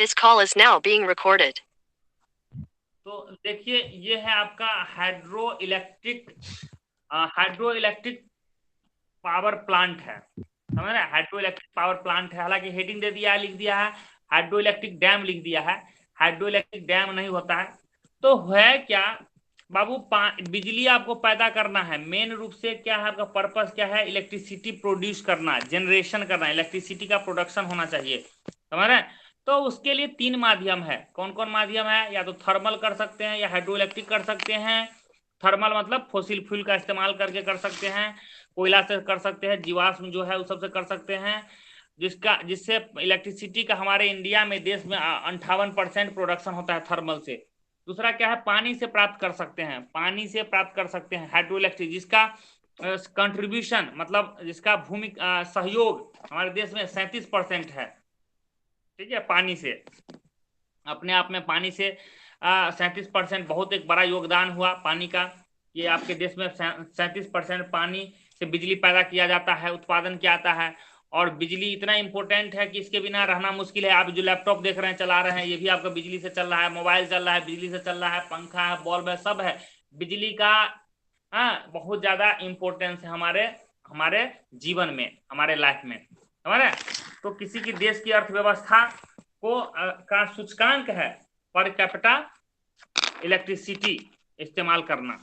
This call is now being recorded. तो देखिए ये है आपका हाइड्रो इलेक्ट्रिक पावर प्लांट है, समझ रहे? हाइड्रो इलेक्ट्रिक पावर प्लांट है। हालांकि हेडिंग दे दिया है, लिख दिया है हाइड्रो इलेक्ट्रिक डैम लिख दिया है। हाइड्रो इलेक्ट्रिक डैम नहीं होता है। तो है क्या बाबू, बिजली आपको पैदा करना है। मेन रूप से क्या है आपका पर्पस, क्या है? इलेक्ट्रिसिटी प्रोड्यूस करना, जनरेशन करना, इलेक्ट्रिसिटी का प्रोडक्शन होना चाहिए, समझ रहे हैं? तो उसके लिए 3 माध्यम है। कौन कौन माध्यम है? या तो थर्मल कर सकते हैं, या हाइड्रो इलेक्ट्रिक कर सकते हैं। थर्मल मतलब फोसिल फ्यूल का इस्तेमाल करके कर सकते हैं, कोयला से कर सकते हैं, जीवाश्म जो है उस सबसे कर सकते हैं, जिससे इलेक्ट्रिसिटी का हमारे इंडिया में, देश में 58% प्रोडक्शन होता है थर्मल से। दूसरा क्या है? पानी से प्राप्त कर सकते हैं, पानी से प्राप्त कर सकते हैं हाइड्रो इलेक्ट्रिक, जिसका कंट्रीब्यूशन मतलब जिसका भूमि सहयोग हमारे देश में 37% है। ठीक है, पानी से, अपने आप में पानी से 37% बहुत एक बड़ा योगदान हुआ पानी का। ये आपके देश में 37% पानी से बिजली पैदा किया जाता है, उत्पादन किया जाता है। और बिजली इतना इंपॉर्टेंट है कि इसके बिना रहना मुश्किल है। आप जो लैपटॉप देख रहे हैं, चला रहे हैं, ये भी आपका बिजली से चल रहा है। मोबाइल चल रहा है, बिजली से चल रहा है। पंखा है, बल्ब है, सब है बिजली का। हाँ, बहुत ज्यादा इंपॉर्टेंस है हमारे हमारे जीवन में, हमारे लाइफ में, हमारे। तो किसी की देश की अर्थव्यवस्था को का सूचकांक है पर कैपिटा इलेक्ट्रिसिटी इस्तेमाल करना,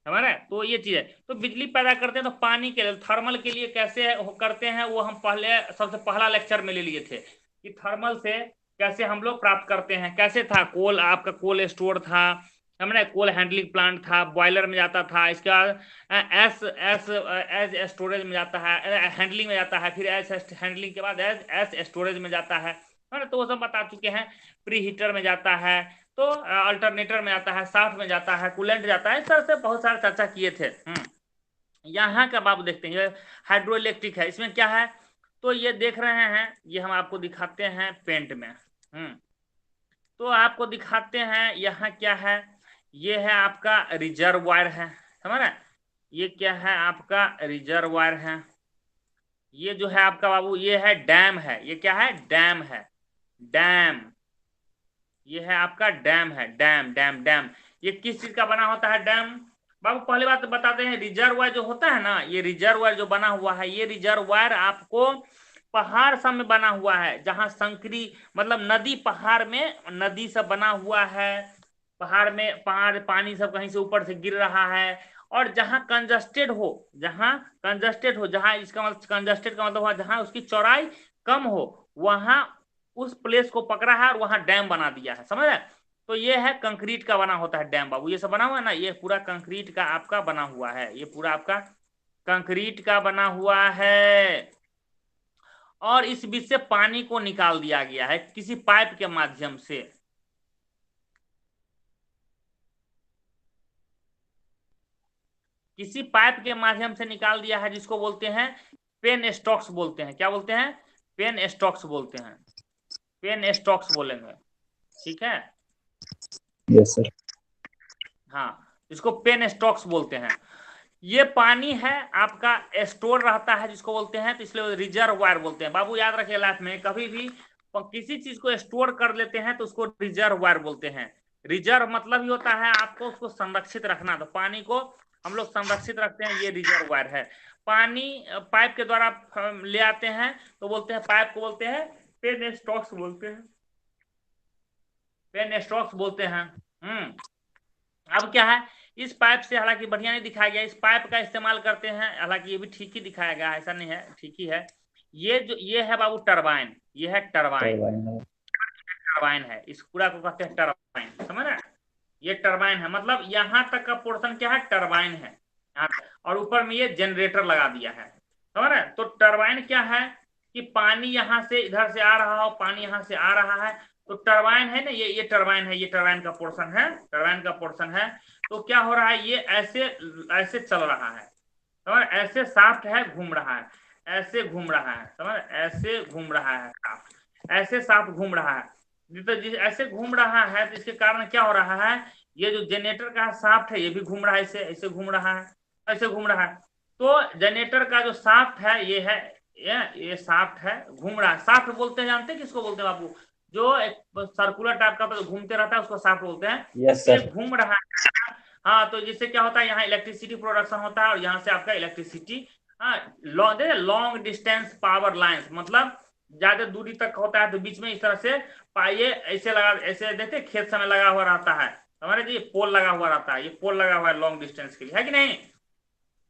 समझ रहे? तो ये चीज है। तो बिजली पैदा करते हैं तो पानी के लिए, थर्मल के लिए कैसे करते हैं वो हम पहले सबसे पहला लेक्चर में ले लिए थे कि थर्मल से कैसे हम लोग प्राप्त करते हैं। कैसे था? कोल, आपका कोल स्टोर था, हमने कोल हैंडलिंग प्लांट था, बॉयलर में जाता था। इसके बाद एस एस एज स्टोरेज में जाता है, हैंडलिंग में जाता है, फिर एस हैंडलिंग के बाद एज एस स्टोरेज में जाता है। तो वो सब बता चुके हैं। प्री हीटर में जाता है, तो अल्टरनेटर में जाता है, साफ में जाता है, कूलेंट जाता है। इस तरह से बहुत सारा चर्चा किए थे। यहाँ का बाबू देखते हैं, ये हाइड्रो इलेक्ट्रिक है। इसमें क्या है? तो ये देख रहे हैं, ये हम आपको दिखाते हैं पेंट में। तो आपको दिखाते हैं यहाँ क्या है। ये है आपका रिजर्वायर है, समझ रहे? ये क्या है? आपका रिजर्वायर है। ये जो है आपका बाबू, ये है डैम है। ये क्या है? डैम है, डैम। ये है आपका डैम है, डैम डैम डैम। ये किस चीज का बना होता है डैम? बाबू पहली बात तो बताते हैं, रिजर्वायर जो होता है ना, ये रिजर्वायर जो बना हुआ है, ये रिजर्वायर आपको पहाड़ सब में बना हुआ है। जहां संकरी मतलब नदी, पहाड़ में नदी सब बना हुआ है। पहाड़ में पहाड़ पानी सब कहीं से ऊपर से गिर रहा है। और जहां कंजस्टेड हो, जहां इसका मतलब कंजस्टेड का मतलब हुआ जहां उसकी चौड़ाई कम हो, वहां उस प्लेस को पकड़ा है और वहां डैम बना दिया है, समझ रहे? तो ये है कंक्रीट का बना होता है डैम बाबू। ये सब बना हुआ है ना, ये पूरा कंक्रीट का आपका बना हुआ है। ये पूरा आपका कंक्रीट का बना हुआ है। और इस बीच से पानी को निकाल दिया गया है किसी पाइप के माध्यम से। किसी पाइप के माध्यम से निकाल दिया है, जिसको बोलते हैं पेन स्टॉक्स बोलते हैं। क्या बोलते हैं? पेन स्टॉक्स बोलते हैं। पेन स्टॉक्स बोलेंगे, ठीक है? Yes sir. हाँ, इसको पेन स्टॉक्स बोलते हैं। ये पानी है आपका, स्टोर रहता है, जिसको बोलते हैं, तो इसलिए रिजर्वायर बोलते हैं। बाबू याद रखिए, लाइफ में कभी भी किसी चीज को स्टोर कर लेते हैं तो उसको रिजर्वायर बोलते हैं। रिजर्व मतलब ही होता है आपको उसको संरक्षित रखना। तो पानी को हम लोग संरक्षित रखते हैं, ये रिजर्वायर है। पानी पाइप के द्वारा ले आते हैं तो बोलते हैं, पाइप को बोलते हैं पेन स्टॉक्स बोलते हैं, पेन स्टॉक्स बोलते हैं। अब क्या है, इस पाइप से, हालांकि बढ़िया नहीं दिखाया गया, इस पाइप का इस्तेमाल करते हैं। हालांकि ये भी ठीक ही दिखाया गया, ऐसा नहीं है, ठीक ही है। ये है बाबू टरबाइन, ये है टरबाइन। टरबाइन है, इस पूरा को कहते हैं टरबाइन, समझ रहे? ये टरबाइन है, मतलब यहाँ तक का पोर्शन क्या है? टरबाइन है यहाँ तक। और ऊपर में ये जनरेटर लगा दिया है, समझ रहे? तो टरबाइन क्या है कि पानी यहाँ से इधर से आ रहा हो, पानी यहाँ से आ रहा है, तो टरबाइन है ना, ये टरबाइन है, ये टरबाइन का पोर्शन है, टरबाइन का पोर्शन है। तो क्या हो रहा है, ये ऐसे ऐसे चल रहा है, समझ? ऐसे साफ्ट है, घूम रहा है, ऐसे घूम रहा है, समझ? ऐसे घूम रहा है साफ्ट, ऐसे साफ्ट घूम रहा है। तो जिस ऐसे घूम रहा है तो इसके कारण क्या हो रहा है, ये जो जनरेटर का साफ्ट है ये भी घूम रहा है, ऐसे ऐसे घूम रहा है, ऐसे घूम रहा है। तो जनरेटर का जो साफ्ट है ये है, ये साफ्ट है, घूम रहा है। साफ्ट बोलते हैं, जानते हैं किसको बोलते हैं बाबू? जो एक सर्कुलर टाइप का घूमते रहता है उसको शाफ्ट बोलते हैं। यस ये सर। घूम रहा है। हाँ, तो जिससे क्या होता है, यहाँ इलेक्ट्रिसिटी प्रोडक्शन होता है और यहाँ से आपका इलेक्ट्रिसिटी, हाँ, लॉन्ग डिस्टेंस पावर लाइन्स, मतलब ज्यादा दूरी तक होता है तो बीच में इस तरह से ये ऐसे लगा, ऐसे देखते खेत समय लगा हुआ रहता है, समझ रहे जी, पोल लगा हुआ रहता है, ये पोल लगा हुआ है लॉन्ग डिस्टेंस के लिए, है कि नहीं,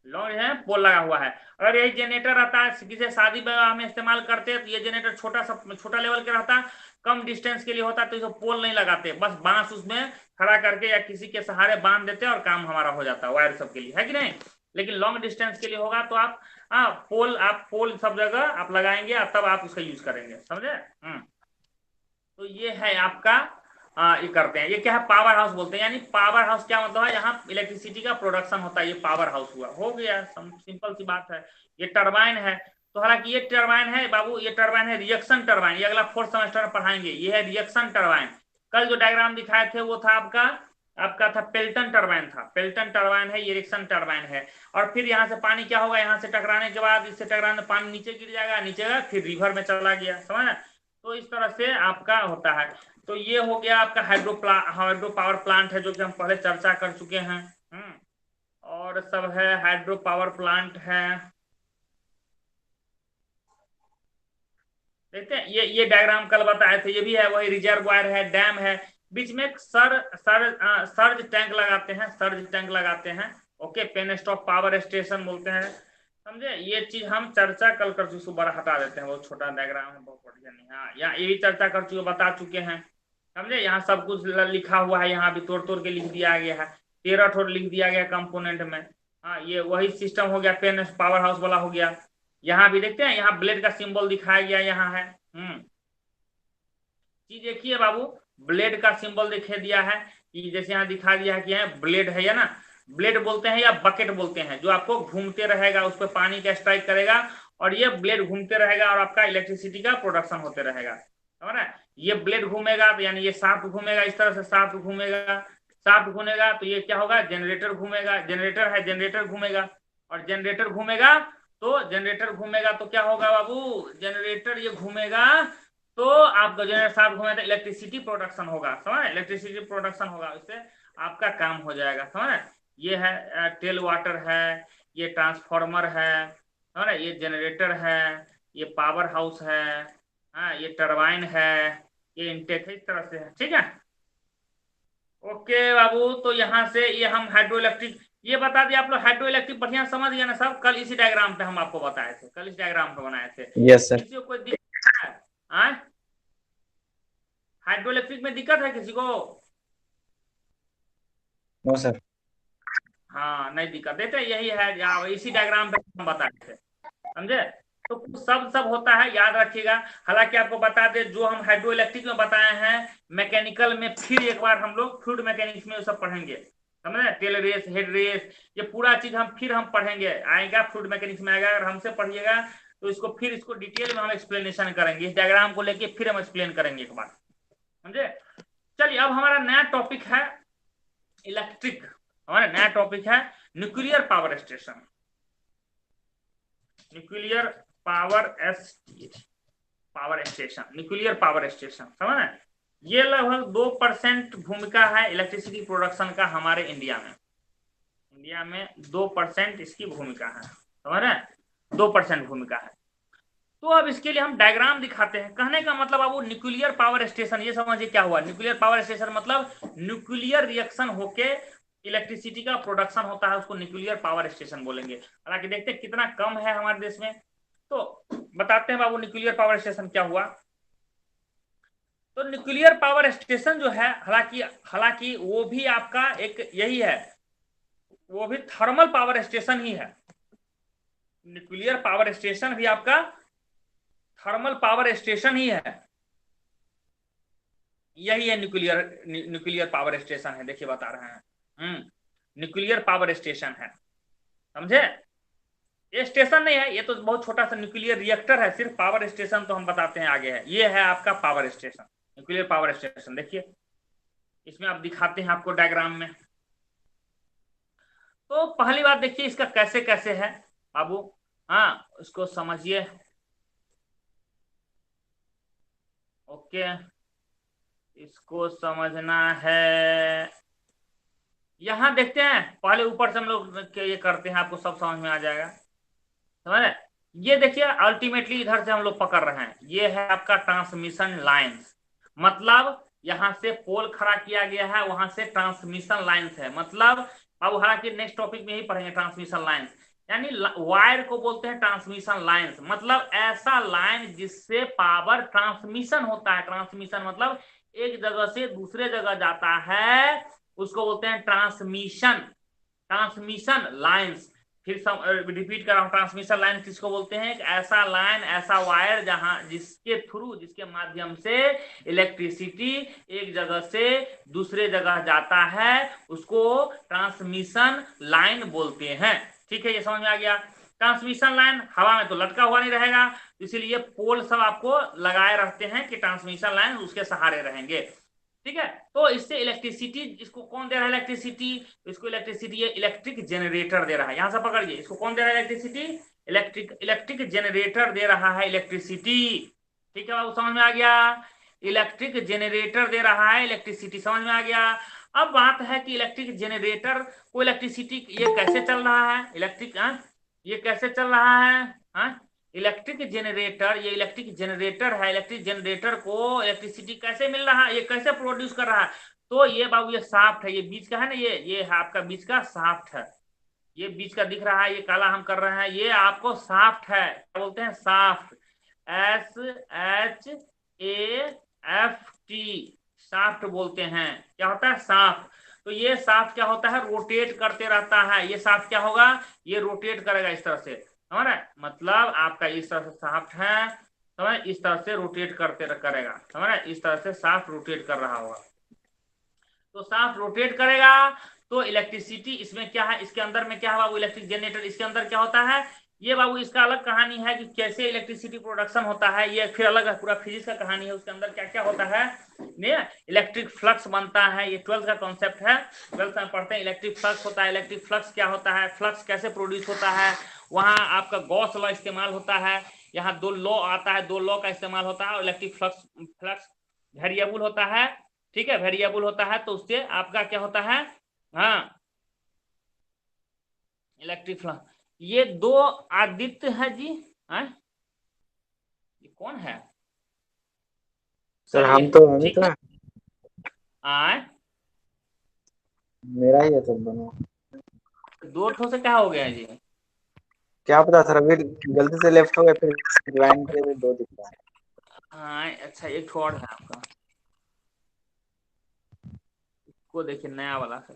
लॉन्ग है पोल लगा हुआ है। अगर यही जनरेटर रहता है किसी शादी विवाह में इस्तेमाल करते हैं तो ये जनरेटर छोटा लेवल के रहता है, कम डिस्टेंस के लिए होता है, तो इसको पोल नहीं लगाते, बस बांस उसमें खड़ा करके या किसी के सहारे बांध देते हैं और काम हमारा हो जाता है वायर सब के लिए, है कि नहीं। लेकिन लॉन्ग डिस्टेंस के लिए होगा तो आप पोल सब जगह आप लगाएंगे और तब आप उसका यूज करेंगे, समझे। तो ये है आपका, ये करते हैं, ये क्या है, पावर हाउस बोलते हैं। यानी पावर हाउस क्या मतलब है, यहाँ इलेक्ट्रिसिटी का प्रोडक्शन होता है, ये पावर हाउस हुआ, हो गया, सिंपल सी बात है। ये टरबाइन है, तो हालांकि ये टरबाइन है बाबू, ये टरबाइन है रिएक्शन टरबाइन, ये अगला 4th सेमेस्टर में पढ़ाएंगे, ये है रिएक्शन टरबाइन। कल जो डायग्राम दिखाए थे वो था आपका था पेल्टन टरबाइन था, पेल्टन टरबाइन है, ये रिएक्शन टरबाइन है। और फिर यहाँ से पानी क्या होगा, यहाँ से टकराने के बाद, इससे टकराने पानी नीचे गिर जाएगा, नीचे का फिर रिवर में चला गया, समझ। तो इस तरह से आपका होता है। तो ये हो गया आपका हाइड्रो पावर प्लांट है, जो कि हम पहले चर्चा कर चुके हैं। और सब है, हाइड्रो पावर प्लांट है, देखते हैं, ये डायग्राम कल बताए थे, ये भी है, वही रिजर्वायर है, डैम है, बीच में एक सर्ज टैंक लगाते हैं, सर्ज टैंक लगाते हैं। Okay, penstock power station बोलते हैं, समझे। ये चीज हम चर्चा कल कर चुके, बड़ा हटा देते हैं, बहुत छोटा डायग्राम है, बहुत बढ़िया नहीं। हाँ, यहाँ ये भी चर्चा कर चुके, बता चुके हैं, समझे। यहाँ सब कुछ लिखा हुआ है, यहाँ भी तोड़ तोड़ के लिख दिया गया है, 13 ठोड़ लिख दिया गया कंपोनेंट में। हाँ, ये वही सिस्टम हो गया, पेन पावर हाउस वाला हो गया। यहाँ भी देखते हैं, यहाँ ब्लेड का सिंबल दिखाया गया, यहाँ है। चीज देखिए बाबू, ब्लेड का सिंबल दिखा दिया है, कि जैसे यहाँ दिखा दिया है कि है ब्लेड है, या ना, ब्लेड बोलते हैं या बकेट बोलते हैं, जो आपको घूमते रहेगा, उस पर पानी का स्ट्राइक करेगा और ये ब्लेड घूमते रहेगा और आपका इलेक्ट्रिसिटी का प्रोडक्शन होते रहेगा, समझ रहे। ये ब्लेड घूमेगा तो यानी ये शाफ्ट घूमेगा, इस तरह से शाफ्ट घूमेगा, शाफ्ट घूमेगा तो ये क्या होगा, जनरेटर घूमेगा, जनरेटर है, जनरेटर घूमेगा, और जनरेटर घूमेगा तो क्या होगा बाबू, जनरेटर ये घूमेगा तो आपका जनरेटर शाफ्ट घूमेगा तो इलेक्ट्रिसिटी प्रोडक्शन होगा, समझ, इलेक्ट्रिसिटी प्रोडक्शन होगा, इससे आपका काम हो जाएगा, समझ। ये है टेल वाटर है, ये ट्रांसफार्मर है, समझ, ये जनरेटर है, ये पावर हाउस है, हाँ, ये टरबाइन है, ये इंटेक है, इस तरह से है, ठीक है। ओके बाबू, तो यहाँ से ये हम हाइड्रो इलेक्ट्रिक, ये बता दिया आप लोग, हाइड्रो इलेक्ट्रिक बढ़िया समझ गया ना सब, कल इसी डायग्राम पे हम आपको बताए थे, कल इस डायग्राम पे बनाए थे। Yes sir. किसी को कोई दिक्कत है, हाइड्रो इलेक्ट्रिक में दिक्कत है किसी को? No sir. हाँ, नहीं दिक्कत, देते यही है, इसी डायग्राम पे हम बताए थे, समझे। तो कुछ सब होता है, याद रखिएगा। हालांकि आपको बता दे, जो हम हाइड्रो इलेक्ट्रिक में बताए हैं, मैकेनिकल में फिर एक बार हम लोग फ्लूइड मैकेनिक्स में सब पढ़ेंगे, समझे, टेल रेस, हेड रेस, ये पूरा चीज हम पढ़ेंगे, आएगा फ्लूइड मैकेनिक्स में आएगा, अगर हमसे पढ़िएगा तो इसको डिटेल में हम एक्सप्लेनेशन करेंगे, इस डायग्राम को लेके फिर हम एक्सप्लेन करेंगे एक बार, समझे। चलिए, अब हमारा नया टॉपिक है इलेक्ट्रिक, हमारा नया टॉपिक है nuclear power station, nuclear power station, nuclear power station, समझ रहे। ये लगभग 2% भूमिका है इलेक्ट्रिसिटी प्रोडक्शन का हमारे इंडिया में 2% इसकी भूमिका है, समझ रहे, 2% भूमिका है। तो अब इसके लिए हम डायग्राम दिखाते हैं, कहने का मतलब अब वो न्यूक्लियर पावर स्टेशन, ये समझिए क्या हुआ, न्यूक्लियर पावर स्टेशन मतलब न्यूक्लियर रिएक्शन होके इलेक्ट्रिसिटी का प्रोडक्शन होता है, उसको न्यूक्लियर पावर स्टेशन बोलेंगे। हालांकि देखते हैं कितना कम है हमारे देश में, तो बताते हैं बाबू न्यूक्लियर पावर स्टेशन क्या हुआ। तो न्यूक्लियर पावर स्टेशन जो है, हालांकि वो भी आपका एक यही है, वो भी थर्मल पावर स्टेशन ही है, न्यूक्लियर पावर स्टेशन भी आपका थर्मल पावर स्टेशन ही है, यही है न्यूक्लियर पावर स्टेशन है, देखिए बता रहे हैं, न्यूक्लियर पावर स्टेशन है, समझे। ये स्टेशन नहीं है, ये तो बहुत छोटा सा न्यूक्लियर रिएक्टर है, सिर्फ पावर स्टेशन तो हम बताते हैं आगे है, ये है आपका power station, nuclear power station. देखिए इसमें आप दिखाते हैं आपको डायग्राम में। तो पहली बात देखिए इसका कैसे कैसे है बाबू, हाँ, उसको समझिए। ओके, इसको समझना है। यहां देखते हैं, पहले ऊपर से हम लोग ये करते हैं, आपको सब समझ में आ जाएगा। समझ रहे? ये देखिए अल्टीमेटली इधर से हम लोग पकड़ रहे हैं, ये है आपका ट्रांसमिशन लाइंस। मतलब यहां से पोल खड़ा किया गया है, वहां से ट्रांसमिशन लाइंस है। मतलब अब हालांकि नेक्स्ट टॉपिक में ही पढ़ेंगे ट्रांसमिशन लाइंस। यानी वायर को बोलते हैं ट्रांसमिशन लाइंस। मतलब ऐसा लाइन जिससे पावर ट्रांसमिशन होता है। ट्रांसमिशन मतलब एक जगह से दूसरे जगह जाता है, उसको बोलते हैं ट्रांसमिशन। ट्रांसमिशन लाइंस, फिर रिपीट कर रहा हूं, ट्रांसमिशन लाइन किसको बोलते हैं? एक ऐसा लाइन, ऐसा वायर जहां जिसके थ्रू, जिसके माध्यम से इलेक्ट्रिसिटी एक जगह से दूसरे जगह जाता है, उसको ट्रांसमिशन लाइन बोलते हैं। ठीक है, ये समझ में आ गया। ट्रांसमिशन लाइन हवा में तो लटका हुआ नहीं रहेगा, इसीलिए पोल सब आपको लगाए रहते हैं कि ट्रांसमिशन लाइन उसके सहारे रहेंगे। ठीक है, तो इससे इलेक्ट्रिसिटी, इसको कौन दे रहा है इलेक्ट्रिसिटी? इसको इलेक्ट्रिसिटी ये इलेक्ट्रिक जनरेटर दे रहा है। यहां से पकड़िए, इसको कौन दे रहा है इलेक्ट्रिसिटी? इलेक्ट्रिक जनरेटर दे रहा है इलेक्ट्रिसिटी। ठीक है बाबू, समझ में आ गया? इलेक्ट्रिक जनरेटर दे रहा है इलेक्ट्रिसिटी, समझ में आ गया? अब बात है कि इलेक्ट्रिक जनरेटर को इलेक्ट्रिसिटी ये कैसे चल रहा है? इलेक्ट्रिक ये कैसे चल रहा है? इलेक्ट्रिक जनरेटर, ये इलेक्ट्रिक जनरेटर है। इलेक्ट्रिक जनरेटर को इलेक्ट्रिसिटी कैसे मिल रहा है, ये कैसे प्रोड्यूस कर रहा है? तो ये बाबू ये शाफ्ट है, ये बीच का है ना, ये है आपका बीच का शाफ्ट है। ये बीच का दिख रहा है, ये काला हम कर रहे हैं, ये आपको शाफ्ट है। क्या बोलते हैं? शाफ्ट। SHAFT, शाफ्ट बोलते हैं। क्या होता है? शाफ्ट। तो ये शाफ्ट क्या होता है? रोटेट करते रहता है। ये शाफ्ट क्या होगा? ये रोटेट करेगा इस तरह से। समझ रहे? मतलब आपका इस तरह से शाफ्ट है, समझ, इस तरह से रोटेट करते करेगा। समझ रहे? इस तरह से शाफ्ट रोटेट कर रहा होगा, तो शाफ्ट रोटेट करेगा। तो इलेक्ट्रिसिटी इसमें क्या है, इसके अंदर में क्या है बाबू? इलेक्ट्रिक जनरेटर, इसके अंदर क्या होता है ये बाबू? इसका अलग कहानी है कि कैसे इलेक्ट्रिसिटी प्रोडक्शन होता है, ये फिर अलग है, पूरा फिजिक्स का कहानी है। उसके अंदर क्या क्या होता है, नहीं, इलेक्ट्रिक फ्लक्स बनता है, ये 12th का कॉन्सेप्ट है। 12th में पढ़ते हैं इलेक्ट्रिक फ्लक्स होता है। इलेक्ट्रिक फ्लक्स क्या होता है, फ्लक्स कैसे प्रोड्यूस होता है, वहां आपका गॉस लॉ इस्तेमाल होता है। यहाँ दो लॉ आता है, दो लॉ का इस्तेमाल होता है। इलेक्ट्रिक फ्लक्स फ्लक्स वेरिएबल होता है। ठीक है, वेरिएबल होता है, तो उससे आपका क्या होता है, इलेक्ट्रिक फ्लक्स। ये दो आदित्य है जी, ये कौन है? सर चलिए हम तो अमित ठीक है। है, आए, मेरा ही है सब दोनों। दो ठो से क्या हो गया जी? क्या पता सर, अभी गलती से लेफ्ट हो गया, फिर ज्वाइन किए तो 2 दिख रहा है। अच्छा, एक ठो और है आपका, को देखिए नया वाला से।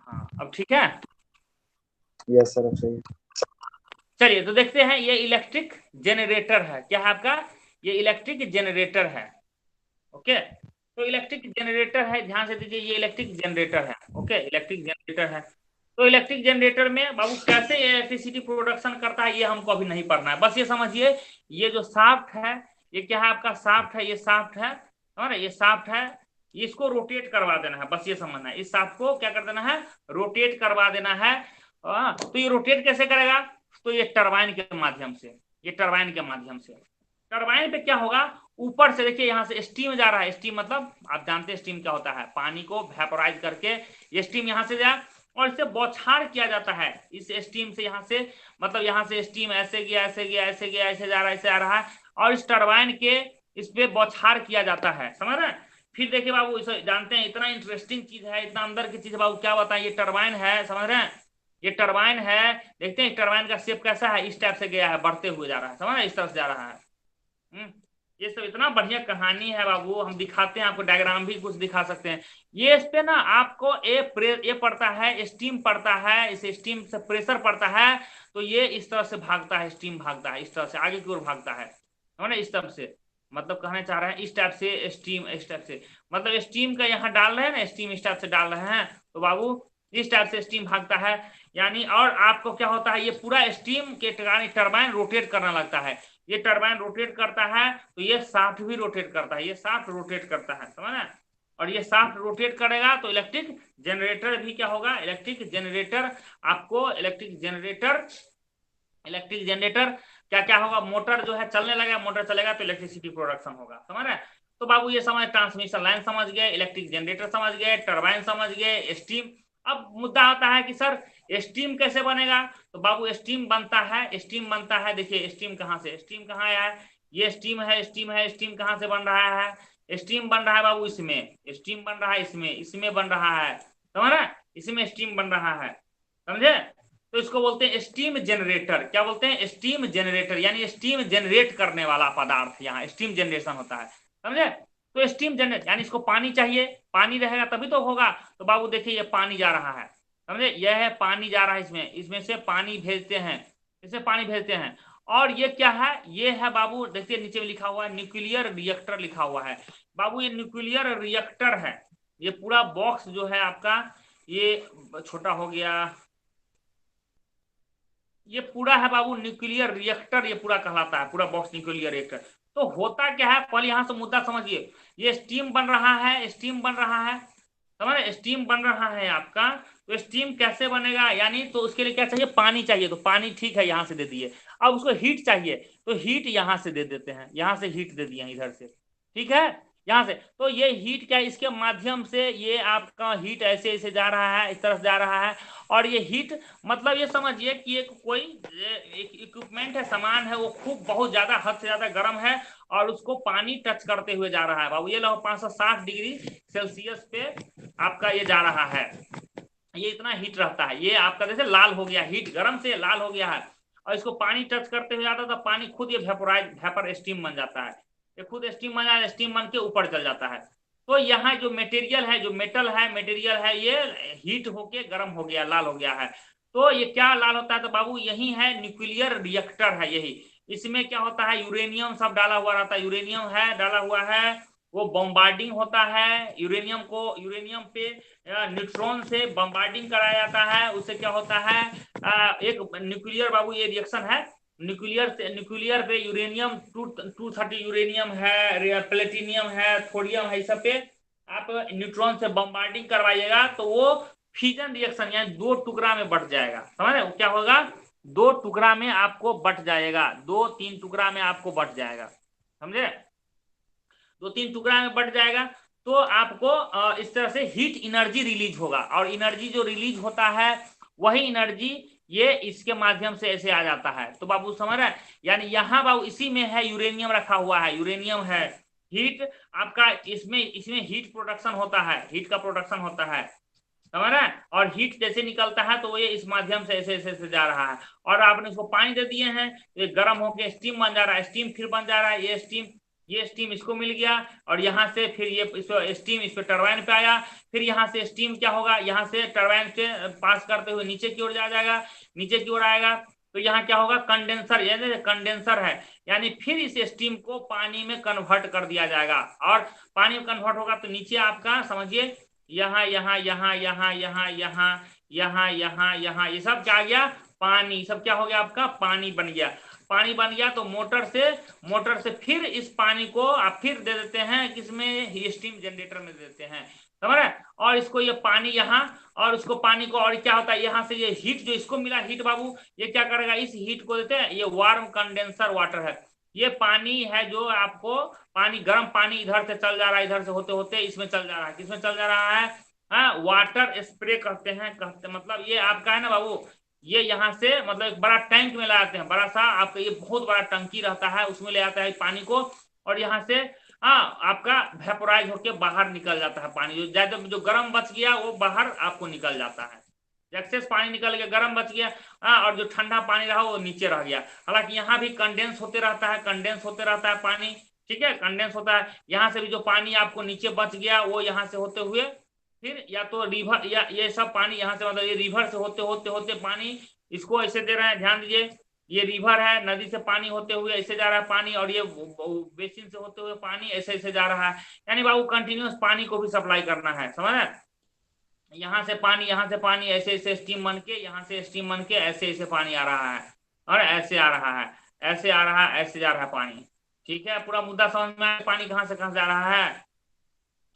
हाँ, अब ठीक है। यस सर, अब सही। चलिए तो देखते हैं, ये इलेक्ट्रिक जनरेटर है। क्या है आपका? ये इलेक्ट्रिक जनरेटर है। ओके, तो इलेक्ट्रिक जनरेटर है, ध्यान से दीजिए, ये इलेक्ट्रिक जनरेटर है। ओके, इलेक्ट्रिक जनरेटर है। तो इलेक्ट्रिक जनरेटर में बाबू कैसे इलेक्ट्रिसिटी प्रोडक्शन करता है, ये हमको अभी नहीं पढ़ना है। बस ये समझिए, ये जो शाफ्ट है, ये क्या है आपका? शाफ्ट है, ये शाफ्ट है, समझ रहे? ये शाफ्ट है, इसको रोटेट करवा देना है। बस ये समझना है, इस शाफ्ट को क्या कर देना है? रोटेट करवा देना है। तो ये रोटेट कैसे करेगा? तो ये टरबाइन के माध्यम से, ये टरबाइन के माध्यम से। टरबाइन पे क्या होगा? ऊपर से देखिए, यहाँ से स्टीम जा रहा है। स्टीम मतलब आप जानते हैं स्टीम क्या होता है, पानी को वेपोराइज करके ये स्टीम यहाँ से जाए और इसे बौछार किया जाता है। इस स्टीम से यहाँ से, मतलब यहाँ से स्टीम ऐसे गया, ऐसे गया, ऐसे गया, ऐसे जा रहा है, ऐसे आ रहा है, और इस टरबाइन के इस पे बौछार किया जाता है। समझ रहे हैं? फिर देखिए बाबू, इसे जानते हैं, इतना इंटरेस्टिंग चीज है, इतना अंदर की चीज है बाबू। क्या बताएं, ये टरबाइन है, समझ रहे हैं? ये टरबाइन है, देखते हैं टरबाइन का शेप कैसा है। इस टाइप से गया है, बढ़ते हुए जा रहा है, समझ रहे? इस तरह से जा रहा है। ये सब इतना बढ़िया कहानी है बाबू, हम दिखाते हैं आपको, डायग्राम भी कुछ दिखा सकते हैं। ये इस पे ना आपको ये पड़ता है, स्टीम पड़ता है, इस स्टीम से प्रेशर पड़ता है, तो ये इस तरह से भागता है, स्टीम भागता है, इस तरह से आगे की ओर भागता है ना, इस तरह से। मतलब कहना चाह रहे हैं इस टाइप से स्टीम, इस टाइप से, मतलब स्टीम का यहाँ डाल रहे हैं ना, स्टीम इस टाइप से डाल रहे हैं, तो बाबू इस टाइप से स्टीम भागता है। यानी और आपको क्या होता है, ये पूरा स्टीम के टरबाइन रोटेट करने लगता है। ये टरबाइन रोटेट करता है, तो ये शाफ्ट भी रोटेट करता है, ये शाफ्ट रोटेट करता है, समझ ना? और ये शाफ्ट रोटेट करेगा तो इलेक्ट्रिक जनरेटर भी क्या होगा? इलेक्ट्रिक जनरेटर आपको, इलेक्ट्रिक जनरेटर क्या क्या होगा, मोटर जो है चलने लगा, मोटर चलेगा तो इलेक्ट्रिसिटी प्रोडक्शन होगा, समझ रहे हैं। तो बाबू ये समझ, ट्रांसमिशन लाइन समझ गए, इलेक्ट्रिक जनरेटर समझ गए, टरबाइन समझ गए, स्टीम। अब मुद्दा आता है कि सर स्टीम कैसे बनेगा। तो बाबू स्टीम बनता है, स्टीम बनता है, देखिए स्टीम कहाँ से, स्टीम कहाँ आया है, ये स्टीम है, स्टीम है, स्टीम कहाँ से बन रहा है, स्टीम बन रहा है बाबू इसमें, स्टीम बन रहा है इसमें, इसमें बन रहा है, समझ रहे, इसमें स्टीम बन रहा है, समझे। तो इसको बोलते हैं स्टीम जनरेटर, क्या बोलते हैं, स्टीम जनरेटर, यानी स्टीम जनरेट करने वाला पदार्थ, यहाँ स्टीम जनरेशन होता है, समझे। तो स्टीम जनरेट यानी इसको पानी चाहिए, पानी रहेगा तभी तो होगा। तो बाबू देखिए ये पानी जा रहा है, समझे, यह है पानी जा रहा है, इसमें इसमें से पानी भेजते हैं, इसमें पानी भेजते हैं। और ये क्या है, ये है बाबू, देखिए नीचे में लिखा हुआ है न्यूक्लियर रिएक्टर लिखा हुआ है। बाबू ये न्यूक्लियर रिएक्टर है, ये पूरा बॉक्स जो है आपका, ये छोटा हो गया, ये पूरा है बाबू न्यूक्लियर रिएक्टर, ये पूरा कहलाता है, पूरा बॉक्स न्यूक्लियर रिएक्टर। तो होता क्या है, पहले यहां से मुद्दा समझिए, ये स्टीम बन रहा है, स्टीम बन रहा है, समझ, स्टीम बन रहा है आपका। तो स्टीम कैसे बनेगा, यानी तो उसके लिए क्या चाहिए, पानी चाहिए, तो पानी ठीक है यहां से दे दिए। अब उसको हीट चाहिए, तो हीट यहां से दे देते हैं, यहां से हीट दे दिए इधर से, ठीक है, यहां से। तो ये हीट क्या है, इसके माध्यम से ये आपका हीट ऐसे ऐसे जा रहा है, इस तरफ जा रहा है। और ये हीट मतलब ये समझिए कि एक कोई एक इक्विपमेंट है, सामान है, वो खूब बहुत ज्यादा, हद से ज्यादा गर्म है, और उसको पानी टच करते हुए जा रहा है बाबू, ये लो 560 डिग्री सेल्सियस पे आपका ये जा रहा है, ये इतना हीट रहता है, ये आपका जैसे लाल हो गया, हीट गर्म से लाल हो गया है, और इसको पानी टच करते हुए जाता है, तो पानी खुद ये वेपर स्टीम बन जाता है, ये खुद स्टीम बन जाता है, स्टीम बन के ऊपर चल जाता है। तो यहाँ जो मटेरियल है, जो मेटल है, मटेरियल है, ये हीट होके गर्म हो गया, लाल हो गया है। तो ये क्या लाल होता है, तो बाबू यही है न्यूक्लियर रिएक्टर है यही। इसमें क्या होता है, यूरेनियम सब डाला हुआ रहता है, यूरेनियम है डाला हुआ है, वो बॉम्बार्डिंग होता है यूरेनियम को, यूरेनियम पे न्यूट्रॉन से बम्बार्डिंग कराया जाता है, उससे क्या होता है, एक न्यूक्लियर बाबू ये रिएक्शन है, न्यूक्लियर पे यूरेनियम 230 यूरेनियम है, प्लेटिनियम है, थोरियम है, सब पे आप न्यूट्रॉन से बम्बार्डिंग करवाइएगा, तो वो फ्यूजन रिएक्शन यानी दो टुकड़ा में बट जाएगा, समझ रहे, क्या होगा, दो टुकड़ा में आपको बट जाएगा, 2-3 टुकड़ा में आपको बट जाएगा, समझे, 2-3 टुकड़ा में बट जाएगा। तो आपको इस तरह से हीट एनर्जी रिलीज होगा, और एनर्जी जो रिलीज होता है वही एनर्जी ये इसके माध्यम से ऐसे आ जाता है। तो बाबू समझ रहे हैं, यानी यहाँ बाबू इसी में है यूरेनियम रखा हुआ है, यूरेनियम है, हीट आपका इसमें इसमें हीट प्रोडक्शन होता है, हीट का प्रोडक्शन होता है, समझ रहे हैं। और हीट जैसे निकलता है तो ये इस माध्यम से ऐसे ऐसे जा रहा है, और आपने इसको पानी दे दिए हैं, ये गर्म होकर स्टीम बन जा रहा है, स्टीम फिर बन जा रहा है, ये स्टीम इसको मिल गया, और यहाँ से फिर ये इसको स्टीम इस पे टरबाइन पे आया, फिर यहाँ से स्टीम क्या होगा, यहाँ से टरबाइन से पास करते हुए नीचे की ओर जाएगा, नीचे की ओर आएगा, तो यहाँ क्या होगा, कंडेंसर, यानी कंडेंसर है, यानी फिर इस स्टीम को पानी में कन्वर्ट कर दिया जाएगा, और पानी में कन्वर्ट होगा तो नीचे आपका समझिए यहाँ यहाँ यहाँ यहाँ यहाँ यहाँ यहाँ यहाँ यहाँ ये सब क्या आ गया, पानी, सब क्या हो गया आपका, पानी बन गया, पानी बन गया। तो मोटर से फिर इस पानी को आप फिर दे देते हैं, किसमें, स्टीम जनरेटर में दे देते हैं, समझ रहे। और इसको ये पानी यहाँ, और उसको पानी को, और क्या होता है यहाँ से ये हीट जो इसको मिला हीट बाबू, ये क्या करेगा, इस हीट को देते हैं, ये वार्म कंडेंसर वाटर है, ये पानी है जो आपको पानी, गर्म पानी इधर से चल जा रहा है, इधर से होते होते इसमें चल जा रहा है, किसमें चल जा रहा है, हाँ, वाटर स्प्रे कहते हैं, मतलब ये आपका है ना बाबू, ये यहाँ से मतलब एक बड़ा टैंक में लाते हैं, बड़ा सा आपका ये बहुत बड़ा टंकी रहता है, उसमें ले आता है पानी को, और यहाँ से हाँ आपका वेपोराइज होके बाहर निकल जाता है पानी, जो ज्यादा जो गर्म बच गया वो बाहर आपको निकल जाता है, एक्सेस पानी निकल गया, गर्म बच गया, हाँ, और जो ठंडा पानी रहा वो नीचे रह गया। हालांकि यहाँ भी कंडेंस होते रहता है, कंडेंस होते रहता है पानी, ठीक है, कंडेंस होता है, यहाँ से भी जो पानी आपको नीचे बच गया वो यहाँ से होते हुए फिर या तो रिवर, या ये सब पानी यहाँ से मतलब ये रिवर से होते होते होते पानी इसको ऐसे दे रहे हैं, ध्यान दीजिए, ये रिवर है, नदी से पानी होते हुए ऐसे जा रहा है पानी, और ये बेसिन से होते हुए पानी ऐसे ऐसे जा रहा है, यानी बाबू कंटिन्यूस पानी को भी सप्लाई करना है, समझ रहे, यहाँ से पानी ऐसे ऐसे स्टीम बन के, यहाँ से स्टीम बन के ऐसे ऐसे पानी आ रहा है, और ऐसे आ रहा है, ऐसे आ रहा है, ऐसे जा रहा है पानी, ठीक है, पूरा मुद्दा समझ में आया, पानी कहाँ से कहाँ जा रहा है,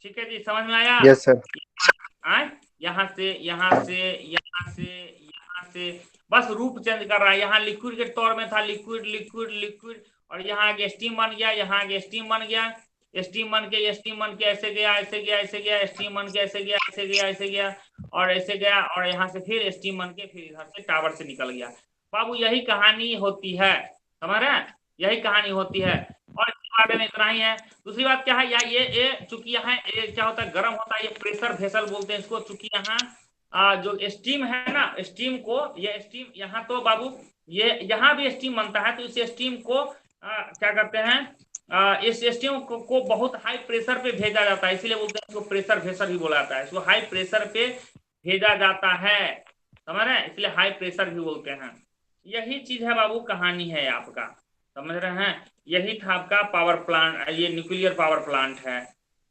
ठीक है जी, समझ में आया, यस सर। आए, यहाँ से यहाँ से यहाँ से यहाँ से बस रूप चेंज कर रहा है। यहाँ लिक्विड के तौर में था, लिक्विड लिक्विड लिक्विड, और यहाँ आगे स्टीम बन गया, यहाँ आगे स्टीम बन गया, स्टीम बन के ऐसे गया ऐसे गया ऐसे गया, स्टीम बन के ऐसे गया ऐसे गया ऐसे गया, और ऐसे गया, और यहाँ से फिर स्टीम बन के फिर इधर से टावर से निकल गया। बाबू यही कहानी होती है, समझ रहे हैं, यही कहानी होती है। और इसके बारे में इतना ही है। दूसरी बात क्या है, ये चूंकि यहाँ क्या होता है, गर्म होता है, ये प्रेशर वेसल बोलते हैं इसको। चूंकि यहाँ जो स्टीम है ना, स्टीम को, ये स्टीम यहाँ तो बाबू ये यहाँ भी स्टीम बनता है, तो इस स्टीम को क्या करते हैं, इस स्टीम को बहुत हाई प्रेशर पे भेजा जाता है, इसीलिए बोलते हैं इसको प्रेशर वेसल भी बोला जाता है। इसको हाई प्रेशर पे भेजा जाता है, समझ रहे हैं, इसलिए हाई प्रेशर भी बोलते हैं। यही चीज है बाबू, कहानी है आपका, समझ रहे हैं। यही था आपका पावर प्लांट, ये न्यूक्लियर पावर प्लांट है,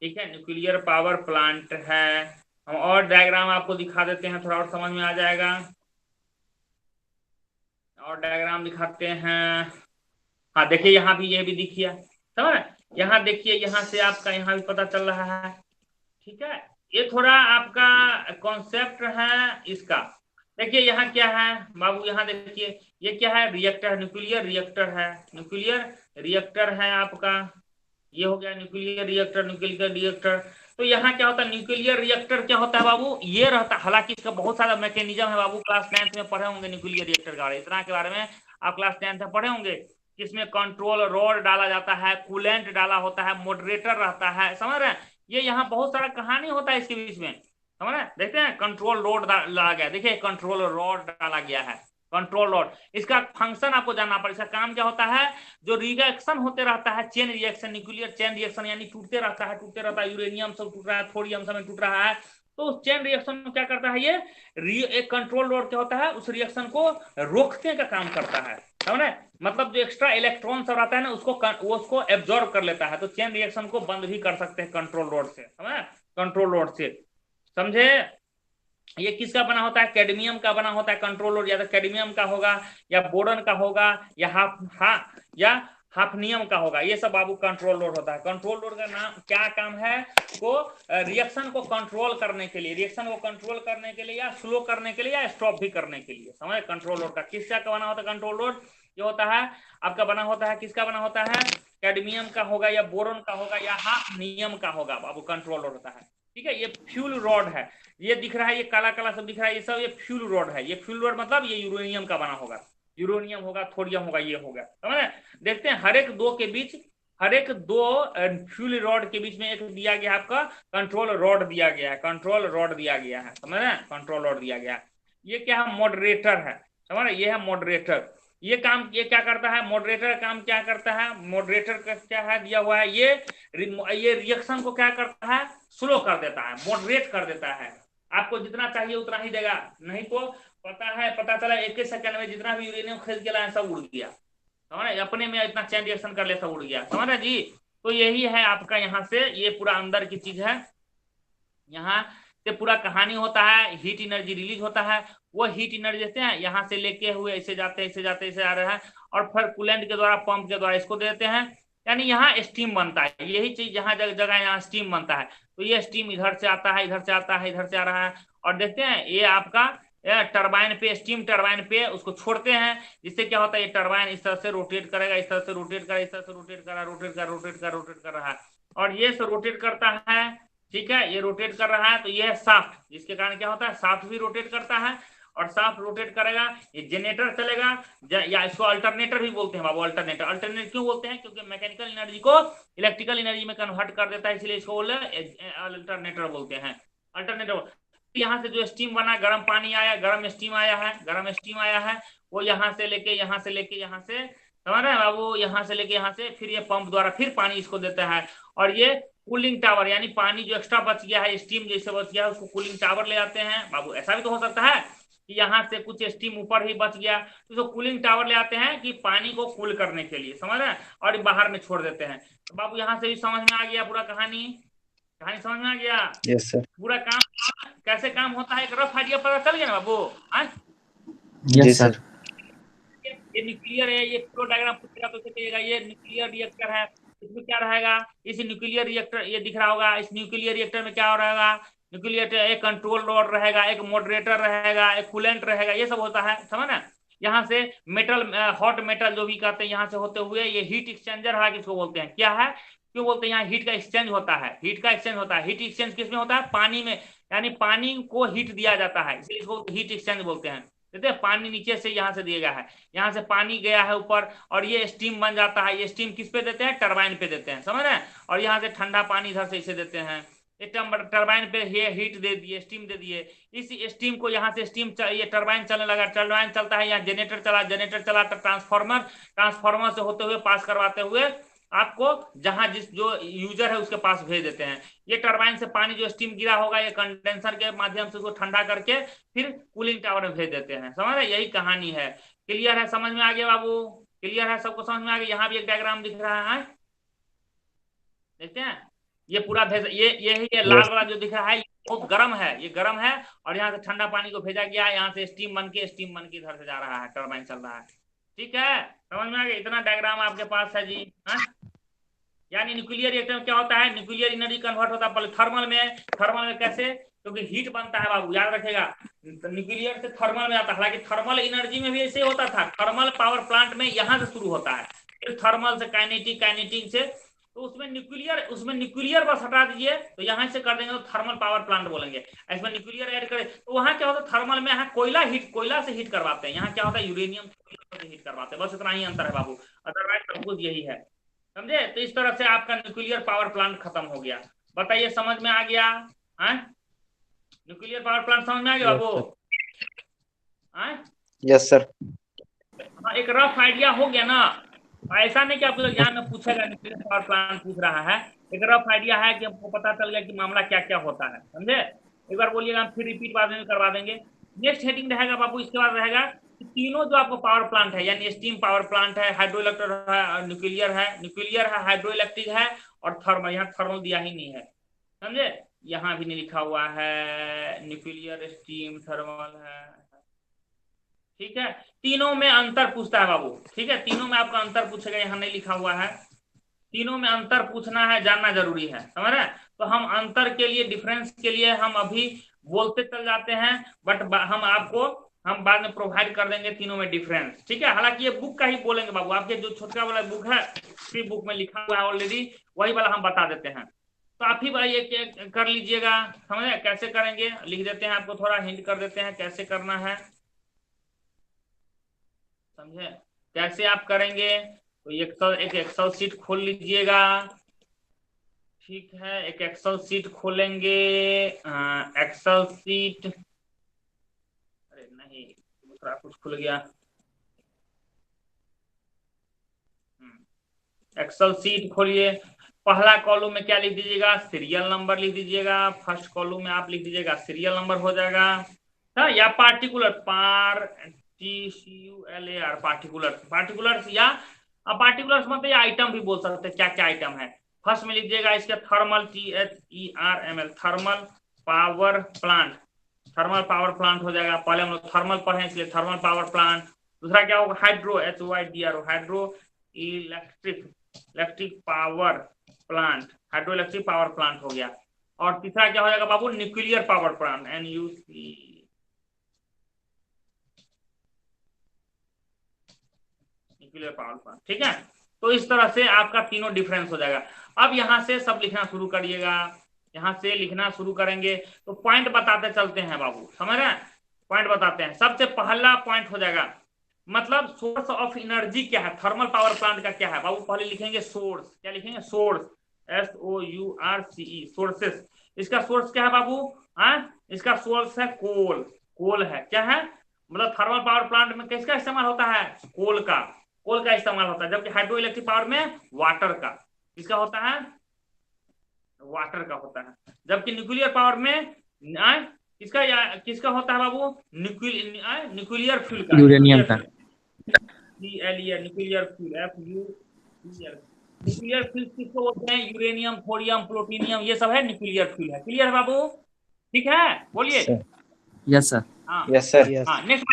ठीक है, न्यूक्लियर पावर प्लांट है। हम और डायग्राम आपको दिखा देते हैं, थोड़ा और समझ में आ जाएगा। और डायग्राम दिखाते हैं। हाँ देखिए, यहाँ भी, ये भी दिखिए, समझ, यहाँ देखिए, यहाँ से आपका यहाँ भी पता चल रहा है, ठीक है। ये थोड़ा आपका कॉन्सेप्ट है इसका। देखिए यहाँ क्या है बाबू, यहाँ देखिए ये क्या है, रिएक्टर, न्यूक्लियर रिएक्टर है, न्यूक्लियर रिएक्टर है आपका, ये हो गया न्यूक्लियर रिएक्टर, न्यूक्लियर रिएक्टर। तो यहाँ क्या होता है, न्यूक्लियर रिएक्टर क्या होता है बाबू, ये रहता, हालांकि इसका बहुत सारा मैकेनिज्म है बाबू, क्लास 9th में पढ़े होंगे न्यूक्लियर रिएक्टर के बारे में, इतना के बारे में आप क्लास 9th में पढ़े होंगे। इसमें कंट्रोल रॉड डाला जाता है, कूलेंट डाला होता है, मॉडरेटर रहता है, समझ रहे हैं। ये यहाँ बहुत सारा कहानी होता है इसके बीच में, समझ रहे हैं। देखते हैं, कंट्रोल रॉड डाला गया, देखिए कंट्रोल रॉड डाला गया है, कंट्रोल रॉड। इसका फंक्शन आपको जानना पड़ेगा, इसका काम क्या होता है, जो रिएक्शन होते रहता है, chain reaction, nuclear chain reaction, यानी टूटते रहता है, टूटते रहता है, यूरेनियम सब टूट रहा है, थोरियम सब टूट रहा है, तो उस चेन रिएक्शन में क्या करता है, ये एक कंट्रोल रॉड क्या होता है, उस रिएक्शन को रोकने का काम करता है, समझे। मतलब जो एक्स्ट्रा इलेक्ट्रॉन सब आता है ना, उसको एब्जॉर्ब कर लेता है, तो चेन रिएक्शन को बंद भी कर सकते हैं कंट्रोल रॉड से, समझे, कंट्रोल रॉड से, समझे। ये किसका बना होता है, कैडमियम का बना होता है कंट्रोल रॉड, या तो कैडमियम का होगा, या बोरन का होगा, या हाफनियम का होगा, ये सब बाबू कंट्रोल रॉड होता है। कंट्रोल रॉड का नाम क्या काम है, को रिएक्शन को कंट्रोल करने के लिए, रिएक्शन को कंट्रोल करने के लिए, या स्लो करने के लिए, या स्टॉप भी करने के लिए, समझे। कंट्रोल रॉड का किसका बना होता है, कंट्रोल रॉड जो होता है आपका बना होता है, किसका बना होता है, कैडमियम का होगा, या बोरन का होगा, या हाफनियम का होगा बाबू, कंट्रोल रॉड होता है, ठीक है। ये फ्यूल रॉड है, ये दिख रहा है, ये काला काला सब दिख रहा है, ये सब ये फ्यूल रॉड है। ये फ्यूल रॉड मतलब ये यूरेनियम का बना होगा, यूरेनियम होगा, थोरियम होगा, ये होगा, समझ रहे। देखते हैं हर एक दो के बीच, हर एक दो फ्यूल रॉड के बीच में एक दिया गया आपका कंट्रोल रॉड दिया गया है, कंट्रोल रॉड दिया गया है, समझ रहे, कंट्रोल रॉड दिया गया है। ये क्या है, मॉडरेटर है, समझ रहे, ये है मॉडरेटर। ये काम, ये क्या करता है, मॉडरेटर का काम क्या करता है, मॉडरेटर का क्या है दिया हुआ है, ये रिएक्शन को क्या करता है, स्लो कर देता है, मॉडरेट कर देता है। आपको जितना चाहिए उतना ही देगा, नहीं तो पता चला 1 सेकंड में जितना भी यूरेनियम खरीद के लाए सब उड़ गया, समझ रहे, अपने में इतना चेन रिएक्शन कर ले सब उड़ गया, समझ रहे जी। तो यही है आपका, यहाँ से ये पूरा अंदर की चीज है, यहाँ से पूरा कहानी होता है, हीट एनर्जी रिलीज होता है, वो हीट एनर्जी देते हैं, यहाँ से लेके हुए ऐसे जाते हैं, ऐसे जाते ऐसे आ रहे हैं, और फिर कूलेंट के द्वारा, पंप के द्वारा इसको देते हैं, यानी यहाँ स्टीम बनता है। यही चीज जहाँ जगह यहाँ स्टीम बनता है, तो ये स्टीम इधर से आता है, इधर से आता है, इधर से आ रहा है, और देखते हैं ये आपका टरबाइन पे, स्टीम टरबाइन पे उसको छोड़ते हैं, जिससे क्या होता है, ये टरबाइन इस तरह से रोटेट करेगा, इस तरह से रोटेट करेगा, इस तरह से रोटेट कर रहा है, रोटेट कर रहा है, और ये रोटेट करता है, ठीक है, ये रोटेट कर रहा है। तो ये है साफ्ट, जिसके कारण क्या होता है, साफ्ट भी रोटेट करता है, और साफ्ट रोटेट करेगा, ये जनरेटर चलेगा, या इसको अल्टरनेटर भी बोलते हैं बाबू, अल्टरनेटर। अल्टरनेटर क्यों बोलते हैं, क्योंकि मैकेनिकल एनर्जी को इलेक्ट्रिकल एनर्जी में कन्वर्ट कर देता है, इसलिए इसको अल्टरनेटर बोलते हैं, अल्टरनेटर। यहाँ से जो स्टीम बना, गर्म पानी आया, गर्म स्टीम आया है, वो यहाँ से लेके यहाँ से समझ रहे हैं बाबू, यहाँ से लेके यहाँ से, फिर ये पंप द्वारा फिर पानी इसको देता है, और ये कूलिंग टावर, यानी पानी जो एक्स्ट्रा बच गया है, स्टीम जैसे बच गया है, उसको कूलिंग टावर ले आते हैं बाबू। ऐसा भी तो हो सकता है कि यहाँ से कुछ स्टीम ऊपर ही बच गया, तो उसको कूलिंग टावर ले आते हैं कि पानी को कूल करने के लिए, समझ रहे हैं, और बाहर में छोड़ देते हैं। तो बाबू यहाँ से भी समझ में आ गया पूरा कहानी समझ में आ गया। Yes sir. पूरा काम कैसे काम होता है, एक रफ आइडिया पता चल गया ना बाबू। Yes sir. ये न्यूक्लियर है, ये फ्लो डायग्राम पूछेगा तो कहिएगा ये न्यूक्लियर रिएक्टर है, इसमें क्या रहेगा, इस न्यूक्लियर रिएक्टर, ये दिख रहा होगा, इस न्यूक्लियर रिएक्टर में क्या हो रहेगा, न्यूक्लियर एक कंट्रोल रॉड रहेगा, एक मॉडरेटर रहेगा, एक कूलेंट रहेगा, ये सब होता है, समझ ना। यहाँ से मेटल, हॉट मेटल जो भी कहते हैं, यहाँ से होते हुए ये हीट एक्सचेंजर है, किसको बोलते हैं, क्या है, क्यों बोलते हैं, यहाँ हीट का एक्सचेंज होता है, हीट का एक्सचेंज होता है। हीट एक्सचेंज किसमें होता है, पानी में, यानी पानी को हीट दिया जाता है, इसलिए इसको हीट एक्सचेंज बोलते हैं। देखते हैं, पानी नीचे से यहाँ से दिया गया है, यहाँ से पानी गया है ऊपर, और ये स्टीम बन जाता है। ये स्टीम किस पे देते हैं, टरबाइन पे देते हैं, समझ रहे हैं। और यहाँ से ठंडा पानी इधर से इसे देते हैं, टरबाइन पे ये हीट दे दिए, स्टीम दे दिए। इस स्टीम को यहाँ से स्टीम ये टरबाइन चलने लगा, टरबाइन चलता है, यहाँ जनरेटर चला, जनरेटर चला तो ट्रांसफार्मर, ट्रांसफार्मर से होते हुए पास करवाते हुए आपको जहां जिस जो यूजर है उसके पास भेज देते हैं। ये टरबाइन से पानी जो स्टीम गिरा होगा, ये कंडेंसर के माध्यम से उसको ठंडा करके फिर कूलिंग टावर में भेज देते हैं, समझ रहे, यही कहानी है। क्लियर है, समझ में आ गया बाबू, क्लियर है, सबको समझ में आ गया। यहाँ भी एक डायग्राम दिख रहा है, देखते हैं, ये पूरा भेज, ये लाल वाला जो दिख रहा है, ये बहुत गर्म है, ये गर्म है, और यहाँ से ठंडा पानी को भेजा गया, यहाँ से स्टीम बन के इधर से जा रहा है, टरबाइन चल रहा है। ठीक है, समझ में आ गया, इतना डायग्राम आपके पास है जी। हाँ, यानी न्यूक्लियर रिएक्टर में क्या होता है, न्यूक्लियर एनर्जी कन्वर्ट होता है थर्मल में कैसे, क्योंकि हीट बनता है बाबू, याद रखेगा, न्यूक्लियर से थर्मल में आता है। हालांकि थर्मल एनर्जी में भी ऐसे होता था, थर्मल पावर प्लांट में यहाँ से शुरू होता है, फिर थर्मल से काइनेटिक, काइनेटिक से, तो उसमें न्यूक्लियर बस हटा दीजिए, तो यहाँ से कर देंगे तो थर्मल पावर प्लांट बोलेंगे। इसमें न्यूक्लियर ऐड करें तो वहाँ क्या होता है, थर्मल में यहाँ कोयला से हीट करवाते हैं, यहाँ क्या होता है, यूरेनियम से हीट करवाते हैं, बस इतना ही अंतर है बाबू, अदरवाइज सब कुछ यही है, समझे। तो इस तरह से आपका न्यूक्लियर पावर प्लांट खत्म हो गया। बताइए, समझ में आ गया, न्यूक्लियर पावर प्लांट समझ में आ गया बाबू, यस सर। हाँ, एक रफ आइडिया हो गया ना। ऐसा नहीं कि आपको एग्जाम में पूछेगा न्यूक्लियर पावर प्लांट पूछ रहा है, एक रफ आइडिया है कि आपको पता चल गया कि मामला क्या क्या होता है, समझे। एक बार बोलिएगा, हम फिर रिपीट बाद में करवा देंगे। नेक्स्ट हेडिंग रहेगा बाबू, इसके बाद रहेगा तीनों जो आपको पावर प्लांट है, यानी स्टीम पावर प्लांट है, हाइड्रो इलेक्ट्रिक है, न्यूक्लियर है, हाइड्रो इलेक्ट्रिक है, और थर्मल, यहाँ थर्मल दिया ही नहीं है, समझे, यहाँ भी नहीं लिखा हुआ है, न्यूक्लियर, स्टीम, थर्मल है, ठीक है। तीनों में अंतर पूछता है बाबू, ठीक है, तीनों में आपका अंतर पूछेगा, यहाँ नहीं लिखा हुआ है, तीनों में अंतर पूछना है, जानना जरूरी है, समझ रहे हैं। तो हम अंतर के लिए, डिफरेंस के लिए हम अभी बोलते चल जाते हैं, बट हम बाद में प्रोवाइड कर देंगे तीनों में डिफरेंस, ठीक है। हालांकि ये बुक का ही बोलेंगे बाबू, आपके जो छोटा वाला बुक है, फ्री बुक में लिखा हुआ है ऑलरेडी, वही वाला हम बता देते हैं। तो आप ही भाई ये कर लीजिएगा, समझे, कैसे करेंगे लिख देते हैं, आपको थोड़ा हिंट कर देते हैं कैसे करना है, समझे, कैसे आप करेंगे। तो एक एक्सेल शीट खोल लीजिएगा, ठीक है, एक एक्सेल शीट खोलेंगे, एक्सेल शीट, अरे नहीं, दूसरा कुछ खुल गया, एक्सेल शीट खोलिए। पहला कॉलम में क्या लिख दीजिएगा, सीरियल नंबर लिख दीजिएगा, फर्स्ट कॉलम में आप लिख दीजिएगा सीरियल नंबर हो जाएगा, हाँ, या पार्टिकुलर, TCULAR, पार्टिकुलर्स, या पार्टिकुलर्स मतलब आइटम भी बोल सकते हैं, क्या क्या आइटम है। फर्स्ट में लिख दीजिएगा इसके thermal, THERML, thermal power plant, thermal power plant हो जाएगा, पहले हम लोग थर्मल पढ़े इसलिए थर्मल पावर प्लांट। दूसरा क्या होगा, hydro, HYDRO, hydro electric power plant, hydro electric power plant हो गया। और तीसरा क्या हो जाएगा बाबू, nuclear power plant, NUC, nuclear power plant, ठीक है। तो इस तरह से आपका तीनों डिफरेंस हो जाएगा। अब यहां से सब लिखना शुरू करिएगा, यहां से लिखना शुरू करेंगे तो पॉइंट बताते चलते हैं बाबू, समझ रहे हैं, पॉइंट बताते हैं। सबसे पहला पॉइंट हो जाएगा, मतलब सोर्स ऑफ एनर्जी क्या है, थर्मल पावर प्लांट का क्या है बाबू, पहले लिखेंगे सोर्स, क्या लिखेंगे, सोर्स, SOURCE, सोर्सेस। इसका सोर्स क्या है बाबू, इसका सोर्स है कोल है, क्या है, मतलब थर्मल पावर प्लांट में किसका इस्तेमाल होता है, कोल का इस्तेमाल होता है, जबकि हाइड्रो इलेक्ट्रिक पावर में वाटर का, किसका होता है, वाटर का होता है। जबकि न्यूक्लियर पावर में किसका होता है बाबू, न्यूक्लियर फ्यूल का, यूरेनियम का, न्यूक्लियर फ्यूल, न्यूक्लियर फ्यूल किसको बोलते हैं, यूरेनियम, थोरियम, प्लूटोनियम, ये सब है न्यूक्लियर फ्यूल है। क्लियर है बाबू, ठीक है, बोलिए। यस सर, हाँ, यस सर। हाँ, नेक्स्ट